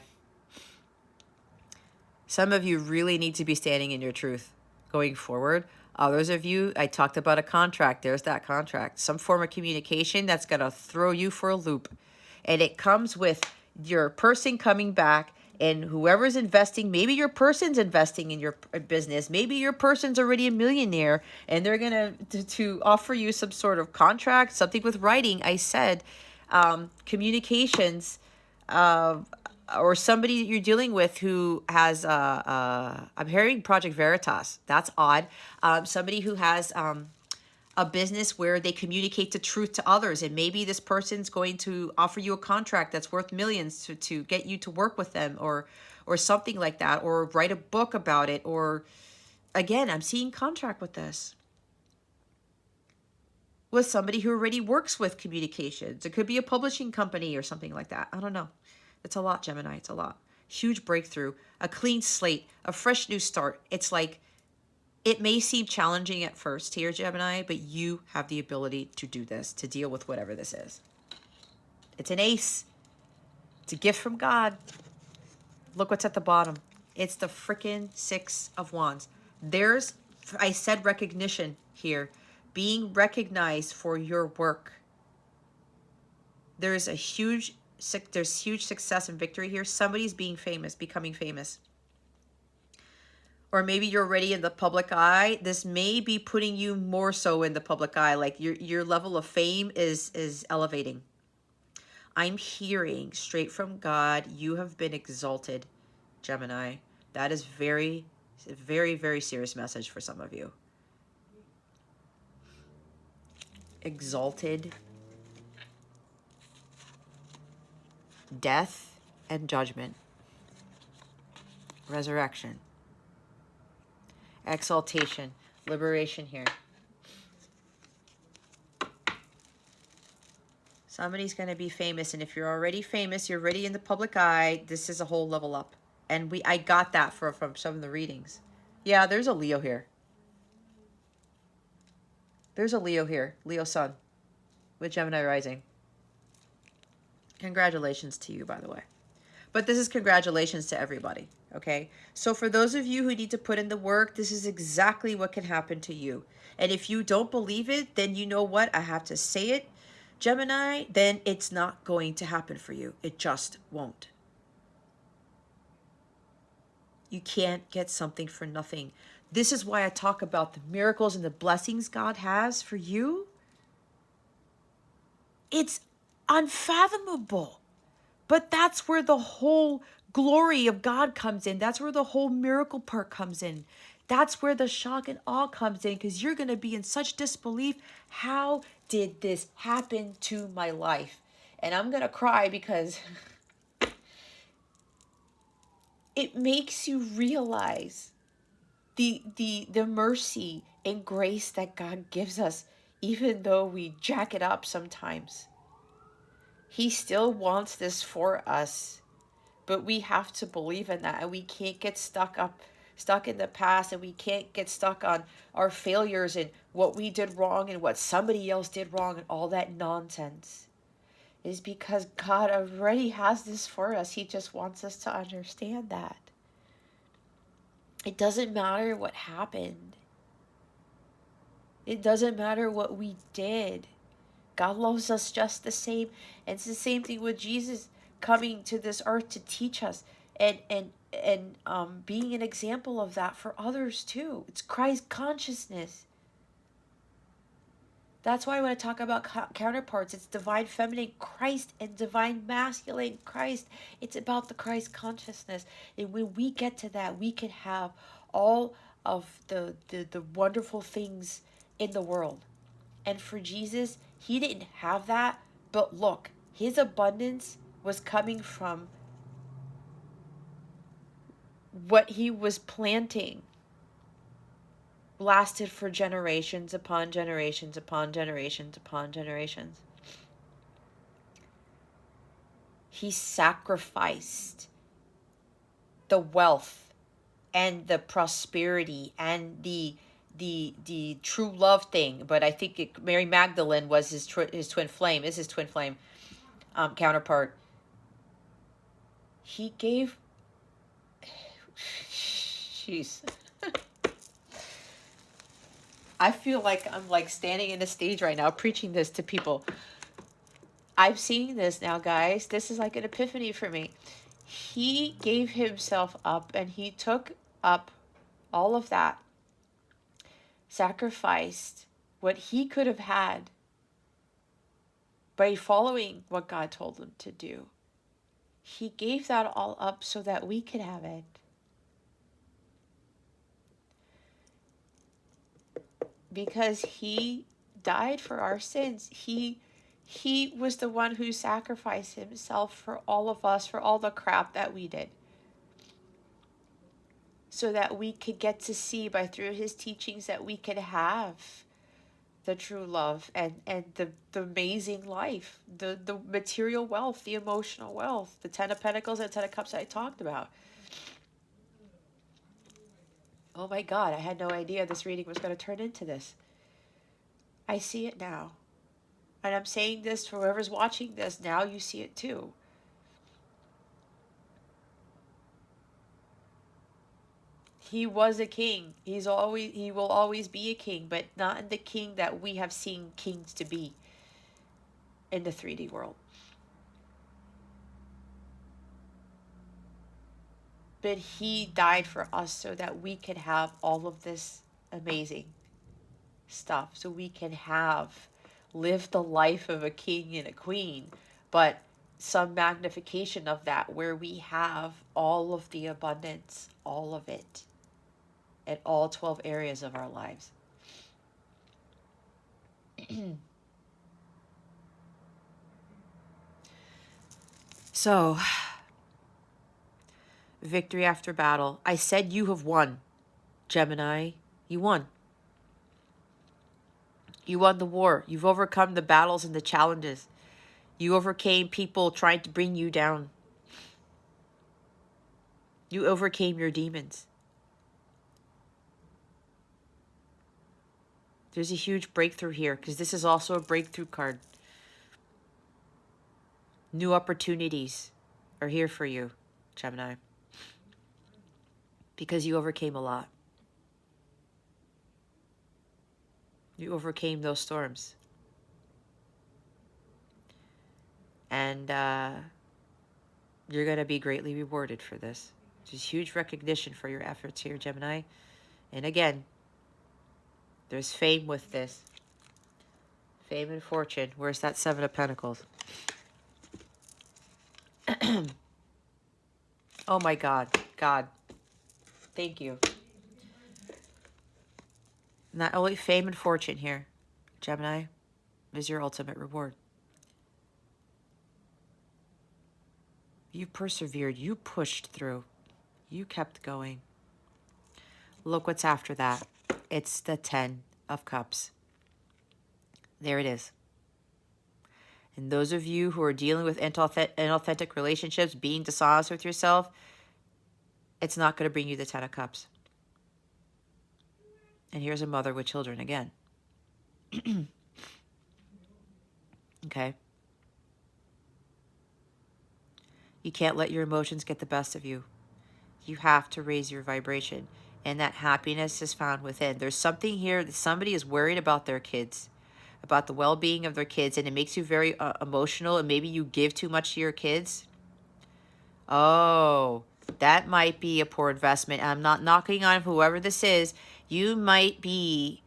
Some of you really need to be standing in your truth going forward. Others of you, I talked about a contract. There's that contract. Some form of communication that's going to throw you for a loop. And it comes with your person coming back, and whoever's investing, maybe your person's investing in your business, maybe your person's already a millionaire, and they're gonna to offer you some sort of contract, something with writing. I said communications, or somebody that you're dealing with who has I'm hearing Project Veritas. That's odd. Somebody who has a business where they communicate the truth to others, and maybe this person's going to offer you a contract that's worth millions to get you to work with them, or something like that, or write a book about it. Or again, I'm seeing contract with this, with somebody who already works with communications. It could be a publishing company or something like that. I don't know. It's a lot, Gemini. It's a lot. Huge breakthrough, a clean slate, a fresh new start. It's like, it may seem challenging at first here, Gemini, but you have the ability to do this, to deal with whatever this is. It's an ace. It's a gift from God. Look what's at the bottom. It's the freaking Six of Wands. There's, I said recognition here. Being recognized for your work. There's huge success and victory here. Somebody's being famous, becoming famous. Or maybe you're already in the public eye. This may be putting you more so in the public eye. Like your level of fame is elevating. I'm hearing straight from God, you have been exalted, Gemini. That is very, very, very serious message for some of you. Exalted. Death and judgment. Resurrection. Exaltation, liberation here. Somebody's going to be famous, and if you're already famous, you're already in the public eye, this is a whole level up. And I got that from some of the readings. Yeah, there's a Leo here. There's a Leo here, Leo sun, with Gemini rising. Congratulations to you, by the way. But this is congratulations to everybody, okay? So for those of you who need to put in the work, this is exactly what can happen to you. And if you don't believe it, then you know what? I have to say it, Gemini, then it's not going to happen for you. It just won't. You can't get something for nothing. This is why I talk about the miracles and the blessings God has for you. It's unfathomable. But that's where the whole glory of God comes in. That's where the whole miracle part comes in. That's where the shock and awe comes in, because you're going to be in such disbelief. How did this happen to my life? And I'm going to cry because it makes you realize the mercy and grace that God gives us, even though we jack it up sometimes. He still wants this for us, but we have to believe in that, and we can't get stuck in the past, and we can't get stuck on our failures and what we did wrong and what somebody else did wrong and all that nonsense. Is because God already has this for us. He just wants us to understand that. It doesn't matter what happened. It doesn't matter what we did. God loves us just the same. And it's the same thing with Jesus coming to this earth to teach us and being an example of that for others too. It's Christ consciousness. That's why when I talk about counterparts, it's divine feminine Christ and divine masculine Christ. It's about the Christ consciousness. And when we get to that, we can have all of the wonderful things in the world. And for Jesus, he didn't have that, but look, his abundance was coming from what he was planting. Lasted for generations upon generations upon generations upon generations. He sacrificed the wealth and the prosperity and the true love thing, but I think Mary Magdalene was his twin flame, is his twin flame counterpart. He gave, jeez. I feel like I'm like standing in the stage right now preaching this to people. I'm seeing this now, guys. This is like an epiphany for me. He gave himself up and he took up all of that, sacrificed what he could have had by following what God told him to do. He gave that all up so that we could have it. Because he died for our sins. He was the one who sacrificed himself for all of us, for all the crap that we did. So that we could get to see through his teachings that we could have the true love and the amazing life, the material wealth, the emotional wealth, the 10 of Pentacles and 10 of Cups that I talked about. Oh my God, I had no idea this reading was going to turn into this. I see it now. And I'm saying this for whoever's watching this, now you see it too. He was a king. He will always be a king, but not in the king that we have seen kings to be in the 3D world. But he died for us so that we could have all of this amazing stuff. So we can live the life of a king and a queen, but some magnification of that where we have all of the abundance, all of it, at all 12 areas of our lives. So, victory after battle. I said you have won, Gemini. You won. You won the war. You've overcome the battles and the challenges. You overcame people trying to bring you down. You overcame your demons. There's a huge breakthrough here because this is also a breakthrough card. New opportunities are here for you, Gemini, because you overcame a lot. You overcame those storms. And you're going to be greatly rewarded for this. There's huge recognition for your efforts here, Gemini. And again, there's fame with this. Fame and fortune. Where's that 7 of Pentacles? Oh my God. God. Thank you. Not only fame and fortune here, Gemini, is your ultimate reward. You persevered. You pushed through. You kept going. Look what's after that. It's the 10 of Cups. There it is. And those of you who are dealing with inauthentic relationships, being dishonest with yourself, it's not going to bring you the 10 of Cups. And here's a mother with children again. Okay? You can't let your emotions get the best of you. You have to raise your vibration. And that happiness is found within. There's something here that somebody is worried about their kids, about the well-being of their kids, and it makes you very emotional, and maybe you give too much to your kids. Oh, that might be a poor investment. I'm not knocking on whoever this is. You might be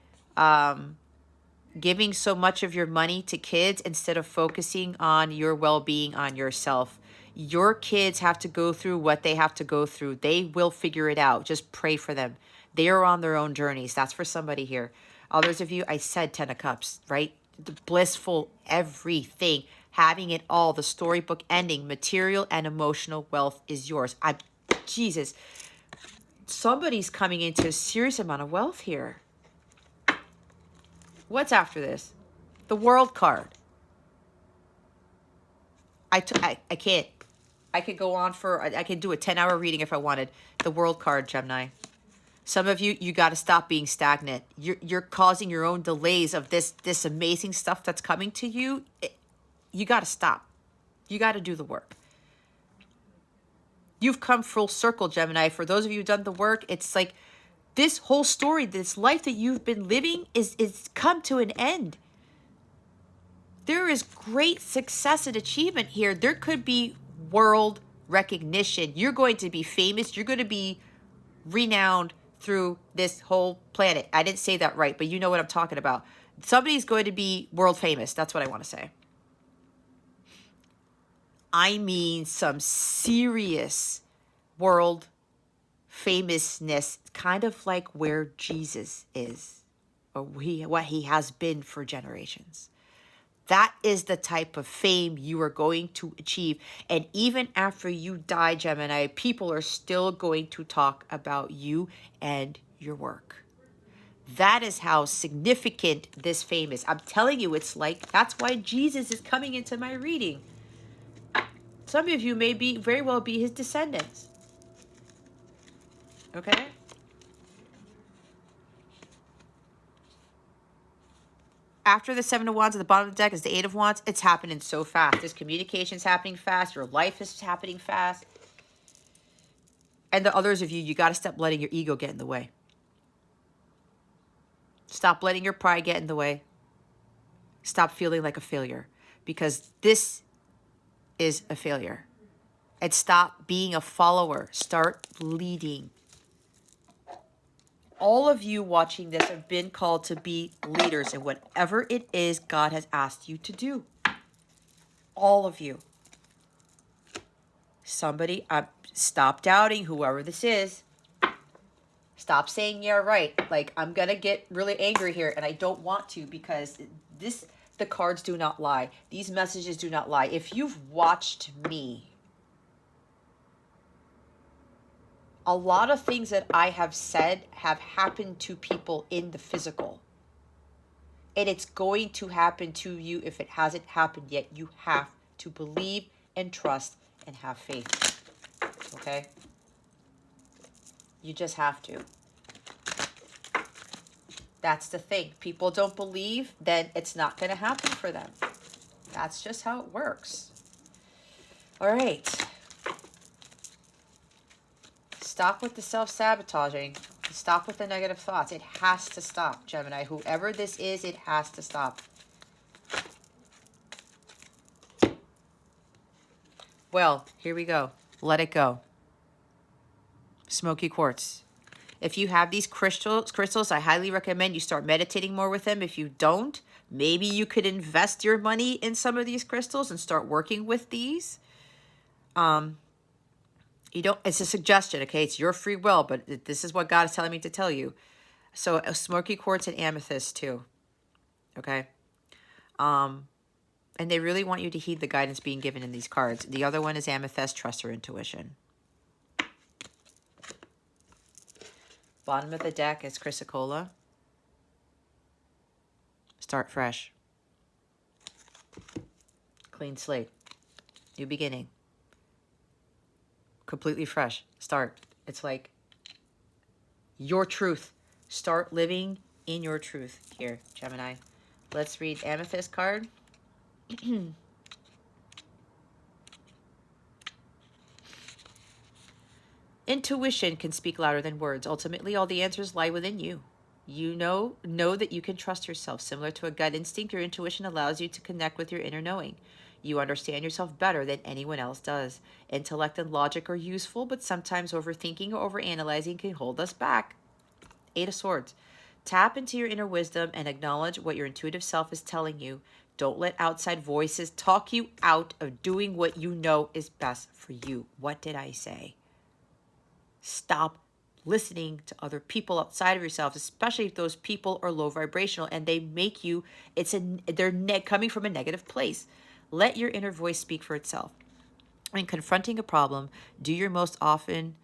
giving so much of your money to kids instead of focusing on your well-being, on yourself. Your kids have to go through what they have to go through. They will figure it out. Just pray for them. They are on their own journeys. That's for somebody here. Others of you, I said 10 of Cups, right? The blissful everything, having it all, the storybook ending, material and emotional wealth is yours. Jesus, somebody's coming into a serious amount of wealth here. What's after this? The World card. I can't. I could go on I could do a 10-hour reading if I wanted. The World card, Gemini. Some of you, you got to stop being stagnant. You're causing your own delays of this amazing stuff that's coming to you. You got to stop. You got to do the work. You've come full circle, Gemini. For those of you who've done the work, it's like this whole story, this life that you've been living is come to an end. There is great success and achievement here. There could be world recognition. You're going to be famous. You're going to be renowned through this whole planet. I didn't say that right, but you know what I'm talking about. Somebody's going to be world famous. That's what I want to say. I mean some serious world famousness, kind of like where Jesus is, or what he has been for generations. That is the type of fame you are going to achieve. And even after you die, Gemini, people are still going to talk about you and your work. That is how significant this fame is. I'm telling you, it's like, that's why Jesus is coming into my reading. Some of you may be very well be his descendants. Okay? After the Seven of Wands at the bottom of the deck is the Eight of Wands. It's happening so fast. This communication is happening fast. Your life is happening fast. And the others of you, you got to stop letting your ego get in the way. Stop letting your pride get in the way. Stop feeling like a failure, because this is a failure. And stop being a follower. Start leading. All of you watching this have been called to be leaders in whatever it is God has asked you to do. All of you. Somebody, stop doubting whoever this is. Stop saying, yeah, right. Like, I'm going to get really angry here, and I don't want to, because the cards do not lie. These messages do not lie. If you've watched me, a lot of things that I have said have happened to people in the physical. And it's going to happen to you if it hasn't happened yet. You have to believe and trust and have faith. Okay? You just have to. That's the thing. People don't believe, then it's not going to happen for them. That's just how it works. All right. Stop with the self-sabotaging. Stop with the negative thoughts. It has to stop, Gemini. Whoever this is, it has to stop. Well, here we go. Let it go. Smoky quartz. If you have these crystals, I highly recommend you start meditating more with them. If you don't, maybe you could invest your money in some of these crystals and start working with these. It's a suggestion, okay? It's your free will, but this is what God is telling me to tell you. So smoky quartz and amethyst too, okay? And they really want you to heed the guidance being given in these cards. The other one is amethyst, trust or intuition. Bottom of the deck is chrysocolla. Start fresh. Clean slate. New beginning. Completely fresh. Start. It's like your truth. Start living in your truth here, Gemini. Let's read amethyst card. Intuition can speak louder than words. Ultimately, all the answers lie within you. You know that you can trust yourself. Similar to a gut instinct, your intuition allows you to connect with your inner knowing. You understand yourself better than anyone else does. Intellect and logic are useful, but sometimes overthinking or overanalyzing can hold us back. Eight of Swords. Tap into your inner wisdom and acknowledge what your intuitive self is telling you. Don't let outside voices talk you out of doing what you know is best for you. What did I say? Stop listening to other people outside of yourself, especially if those people are low vibrational and they make you, they're coming from a negative place. Let your inner voice speak for itself. When confronting a problem, do you most often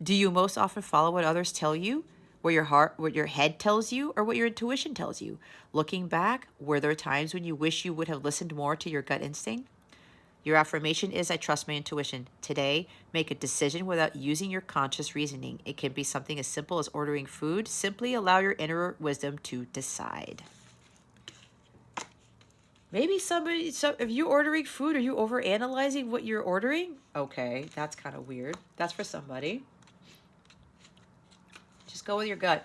follow what others tell you, what your head tells you, or what your intuition tells you? Looking back, were there times when you wish you would have listened more to your gut instinct? Your affirmation is, I trust my intuition. Today, make a decision without using your conscious reasoning. It can be something as simple as ordering food. Simply allow your inner wisdom to decide. Maybe if you're ordering food, are you overanalyzing what you're ordering? Okay, that's kind of weird. That's for somebody. Just go with your gut.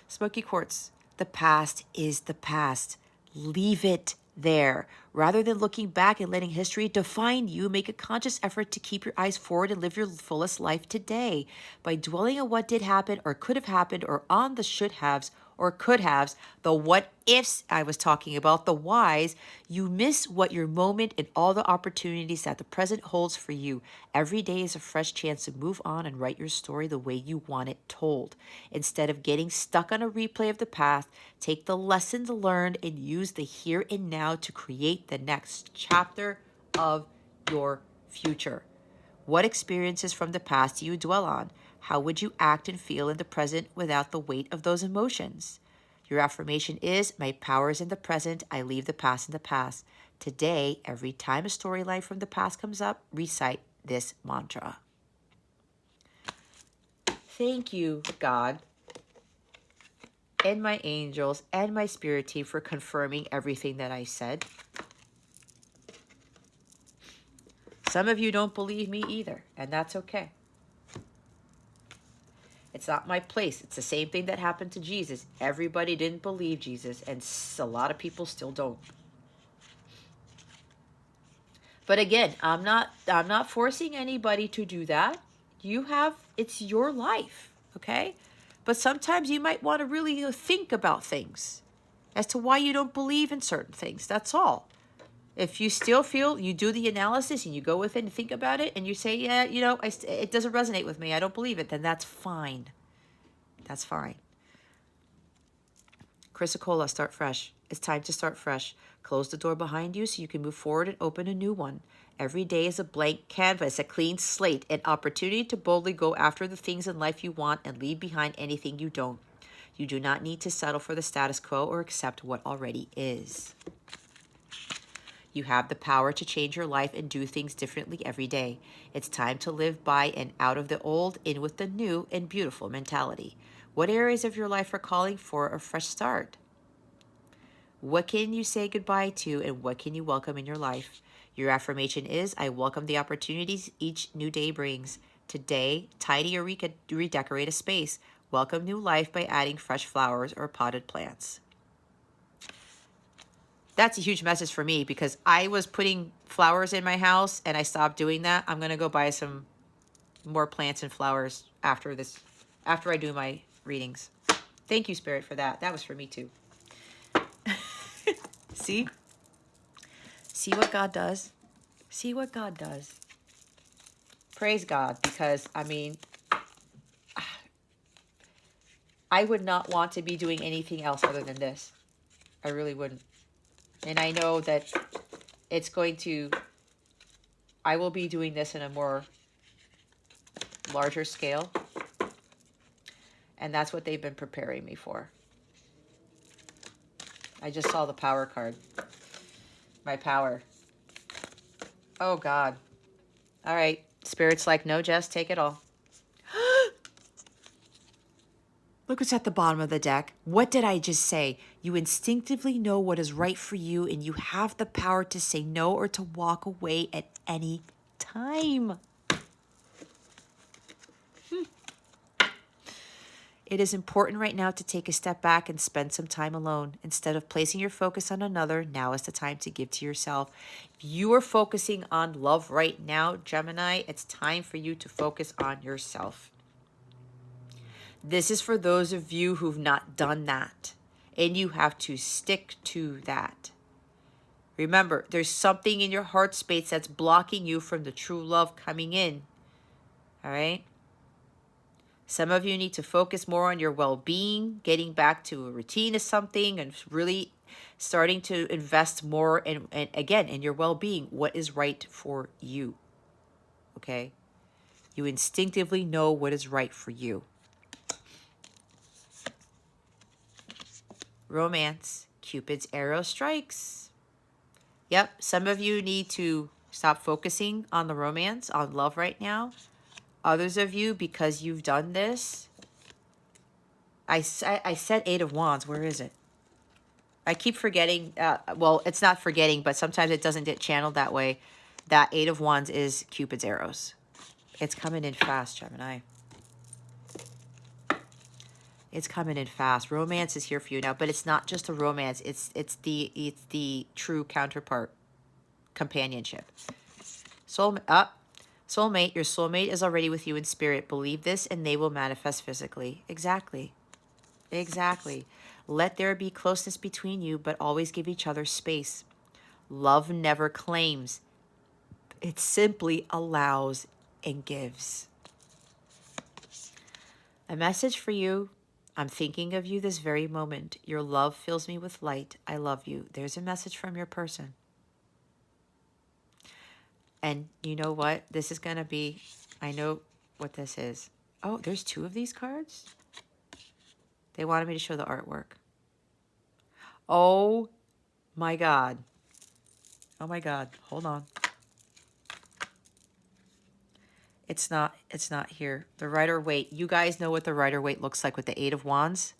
Smoky quartz. The past is the past. Leave it there. Rather than looking back and letting history define you, make a conscious effort to keep your eyes forward and live your fullest life today. By dwelling on what did happen or could have happened or on the should haves or could haves, the what ifs I was talking about, the whys, you miss what your moment and all the opportunities that the present holds for you. Every day is a fresh chance to move on and write your story the way you want it told. Instead of getting stuck on a replay of the past, take the lessons learned and use the here and now to create the next chapter of your future. What experiences from the past do you dwell on? How would you act and feel in the present without the weight of those emotions? Your affirmation is, my power is in the present. I leave the past in the past. Today, every time a storyline from the past comes up, recite this mantra. Thank you, God, and my angels and my spirit team for confirming everything that I said. Some of you don't believe me either, and that's okay. It's not my place. It's the same thing that happened to Jesus. Everybody didn't believe Jesus, and a lot of people still don't. But again, I'm not forcing anybody to do that. It's your life, okay? But sometimes you might want to really think about things as to why you don't believe in certain things. That's all. If you still feel, you do the analysis and you go with it and think about it and you say, yeah, it doesn't resonate with me, I don't believe it, then that's fine. That's fine. Chrysicola, start fresh. It's time to start fresh. Close the door behind you so you can move forward and open a new one. Every day is a blank canvas, a clean slate, an opportunity to boldly go after the things in life you want and leave behind anything you don't. You do not need to settle for the status quo or accept what already is. You have the power to change your life and do things differently every day. It's time to live by and out of the old, in with the new and beautiful mentality. What areas of your life are calling for a fresh start? What can you say goodbye to and what can you welcome in your life? Your affirmation is, I welcome the opportunities each new day brings. Today, tidy or redecorate a space. Welcome new life by adding fresh flowers or potted plants. That's a huge message for me because I was putting flowers in my house and I stopped doing that. I'm going to go buy some more plants and flowers after I do my readings. Thank you, Spirit, for that. That was for me too. See? See what God does? See what God does. Praise God, because, I would not want to be doing anything else other than this. I really wouldn't. And I know that I will be doing this in a more larger scale. And that's what they've been preparing me for. I just saw the power card. My power. Oh, God. All right. Spirit's like, no, Jess, take it all. Look what's at the bottom of the deck. What did I just say? You instinctively know what is right for you, and you have the power to say no or to walk away at any time. It is important right now to take a step back and spend some time alone. Instead of placing your focus on another, now is the time to give to yourself. If you are focusing on love right now, Gemini, it's time for you to focus on yourself. This is for those of you who've not done that, and you have to stick to that. Remember, there's something in your heart space that's blocking you from the true love coming in. All right? Some of you need to focus more on your well-being, getting back to a routine of something, and really starting to invest more in your well-being. What is right for you? Okay? You instinctively know what is right for you. Romance. Cupid's arrow strikes. Yep, some of you need to stop focusing on the romance, on love right now. Others of you, because you've done this, I said Eight of Wands. Where is it? I keep forgetting. Well, it's not forgetting, but sometimes it doesn't get channeled that way. That Eight of Wands is Cupid's arrows. It's coming in fast, Gemini. It's coming in fast. Romance is here for you now, but it's not just a romance. It's the true counterpart companionship. Soulmate, your soulmate is already with you in spirit. Believe this and they will manifest physically. Exactly. Exactly. Let there be closeness between you, but always give each other space. Love never claims. It simply allows and gives. A message for you. I'm thinking of you this very moment. Your love fills me with light. I love you. There's a message from your person. And you know what? This is going to be, I know what this is. Oh, there's 2 of these cards? They wanted me to show the artwork. Oh my God. Oh my God. Hold on. It's not here. The Rider-Waite. You guys know what the Rider-Waite looks like with the 8 of Wands?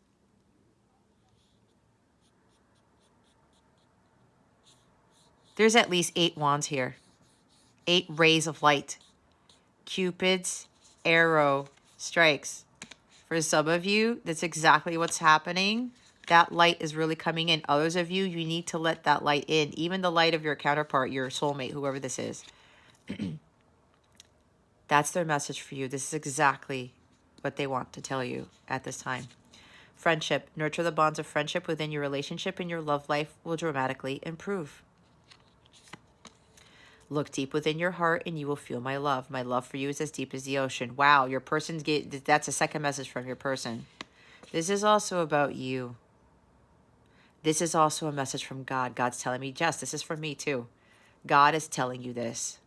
There's at least 8 wands here. 8 rays of light. Cupid's arrow strikes. For some of you, that's exactly what's happening. That light is really coming in. Others of you, you need to let that light in. Even the light of your counterpart, your soulmate, whoever this is. That's their message for you. This is exactly what they want to tell you at this time. Friendship. Nurture the bonds of friendship within your relationship and your love life will dramatically improve. Look deep within your heart and you will feel my love. My love for you is as deep as the ocean. Wow, your person's that's a second message from your person. This is also about you. This is also a message from God. God's telling me, Jess, this is from me too. God is telling you this.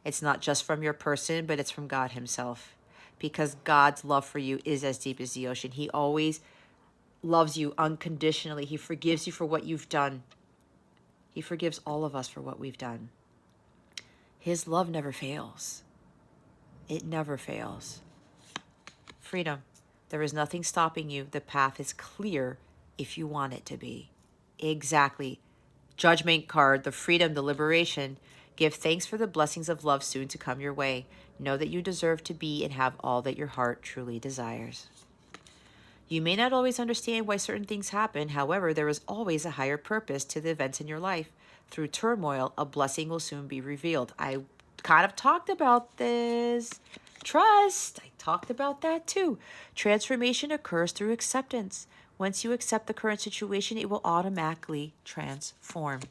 It's not just from your person, but it's from God himself. Because God's love for you is as deep as the ocean. He always loves you unconditionally. He forgives you for what you've done. He forgives all of us for what we've done. His love never fails. It never fails. Freedom. There is nothing stopping you. The path is clear if you want it to be. Exactly. Judgment card, the freedom, the liberation. Give thanks for the blessings of love soon to come your way. Know that you deserve to be and have all that your heart truly desires. You may not always understand why certain things happen. However, there is always a higher purpose to the events in your life. Through turmoil, a blessing will soon be revealed. I kind of talked about this. Trust. I talked about that too. Transformation occurs through acceptance. Once you accept the current situation, it will automatically transform.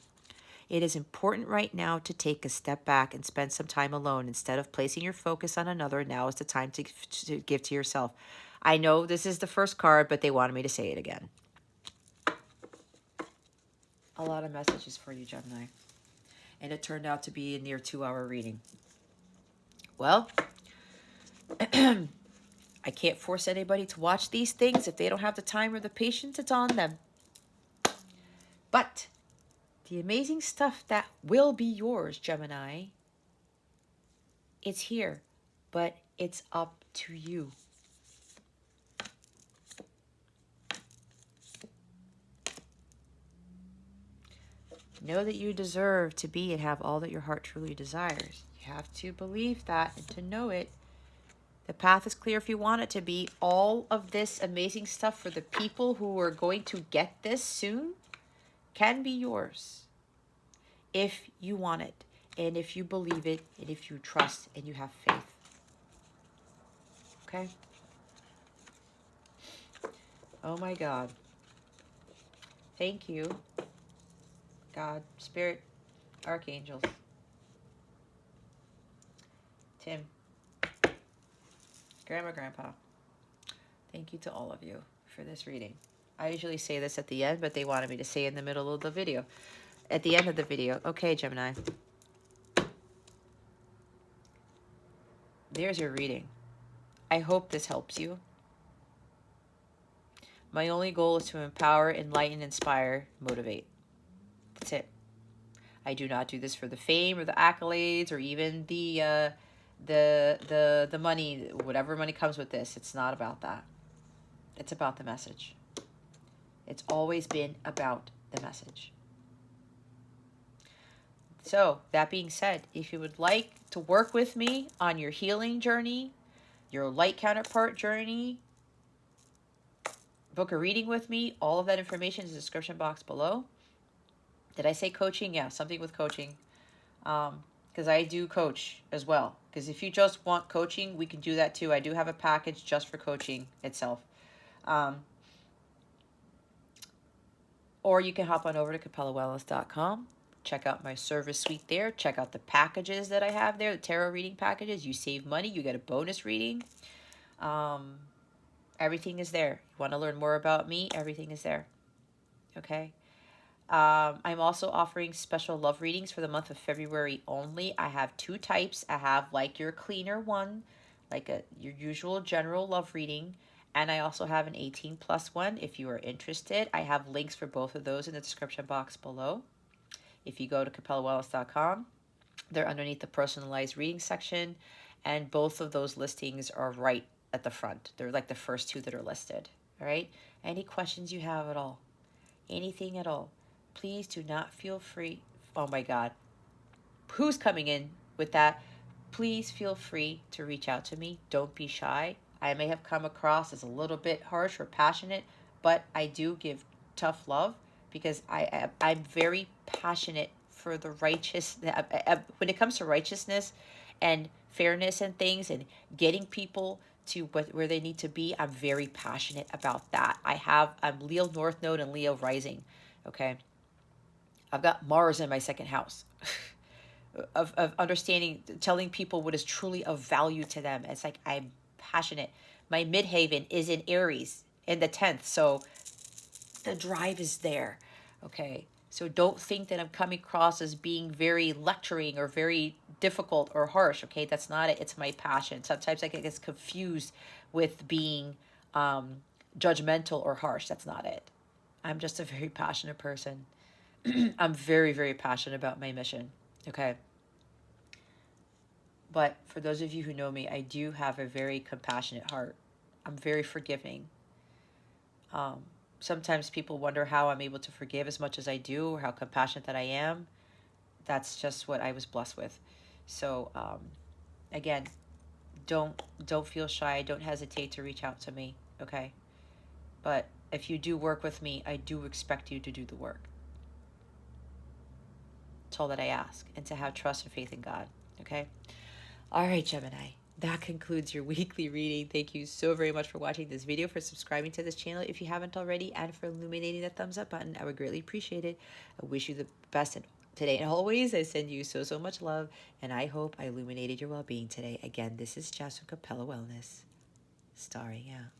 It is important right now to take a step back and spend some time alone. Instead of placing your focus on another, now is the time to give to yourself. I know this is the first card, but they wanted me to say it again. A lot of messages for you, Gemini. And it turned out to be a near 2-hour reading. Well, I can't force anybody to watch these things. If they don't have the time or the patience, it's on them. But the amazing stuff that will be yours, Gemini, it's here. But it's up to you. Know that you deserve to be and have all that your heart truly desires. You have to believe that and to know it. The path is clear if you want it to be. All of this amazing stuff for the people who are going to get this soon can be yours if you want it and if you believe it and if you trust and you have faith. Okay? Oh my God. Thank you, God, Spirit, Archangels, Tim, Grandma, Grandpa. Thank you to all of you for this reading. I usually say this at the end, but they wanted me to say in the middle of the video. At the end of the video. Okay, Gemini. There's your reading. I hope this helps you. My only goal is to empower, enlighten, inspire, motivate. That's it. I do not do this for the fame or the accolades or even the money, whatever money comes with this. It's not about that. It's about the message. It's always been about the message. So, that being said, if you would like to work with me on your healing journey, your light counterpart journey, book a reading with me, all of that information is in the description box below. Did I say coaching? Yeah, something with coaching. Because I do coach as well. Because if you just want coaching, we can do that too. I do have a package just for coaching itself. Or you can hop on over to capellawellness.com. Check out my service suite there. Check out the packages that I have there, the tarot reading packages. You save money. You get a bonus reading. Everything is there. You want to learn more about me? Everything is there. Okay. I'm also offering special love readings for the month of February only. I have 2 types. I have like your cleaner one, like your usual general love reading. And I also have an 18+ one if you are interested. I have links for both of those in the description box below. If you go to capellawellness.com, they're underneath the personalized reading section. And both of those listings are right at the front. They're like the first 2 that are listed. All right. Any questions you have at all, anything at all, please do not feel free. Oh my God. Who's coming in with that? Please feel free to reach out to me. Don't be shy. I may have come across as a little bit harsh or passionate, but I do give tough love because I'm very passionate for the righteous. When it comes to righteousness and fairness and things and getting people to where they need to be, I'm very passionate about that. I'm Leo North Node and Leo Rising. Okay. I've got Mars in my 2nd house. of understanding, telling people what is truly of value to them. It's like I'm passionate. My midhaven is in Aries in the 10th. So the drive is there. Okay. So don't think that I'm coming across as being very lecturing or very difficult or harsh. Okay. That's not it. It's my passion. Sometimes I get confused with being judgmental or harsh. That's not it. I'm just a very passionate person. I'm very, very passionate about my mission. Okay. But for those of you who know me, I do have a very compassionate heart. I'm very forgiving. Sometimes people wonder how I'm able to forgive as much as I do or how compassionate that I am. That's just what I was blessed with. So, again, don't feel shy. Don't hesitate to reach out to me. Okay. But if you do work with me, I do expect you to do the work. That's all that I ask, and to have trust and faith in God. Okay. All right, Gemini, that concludes your weekly reading. Thank you so very much for watching this video, for subscribing to this channel if you haven't already, and for illuminating that thumbs up button. I would greatly appreciate it. I wish you the best today and always. I send you so, so much love, and I hope I illuminated your well-being today. Again, this is Jess from Capella Wellness, starring out.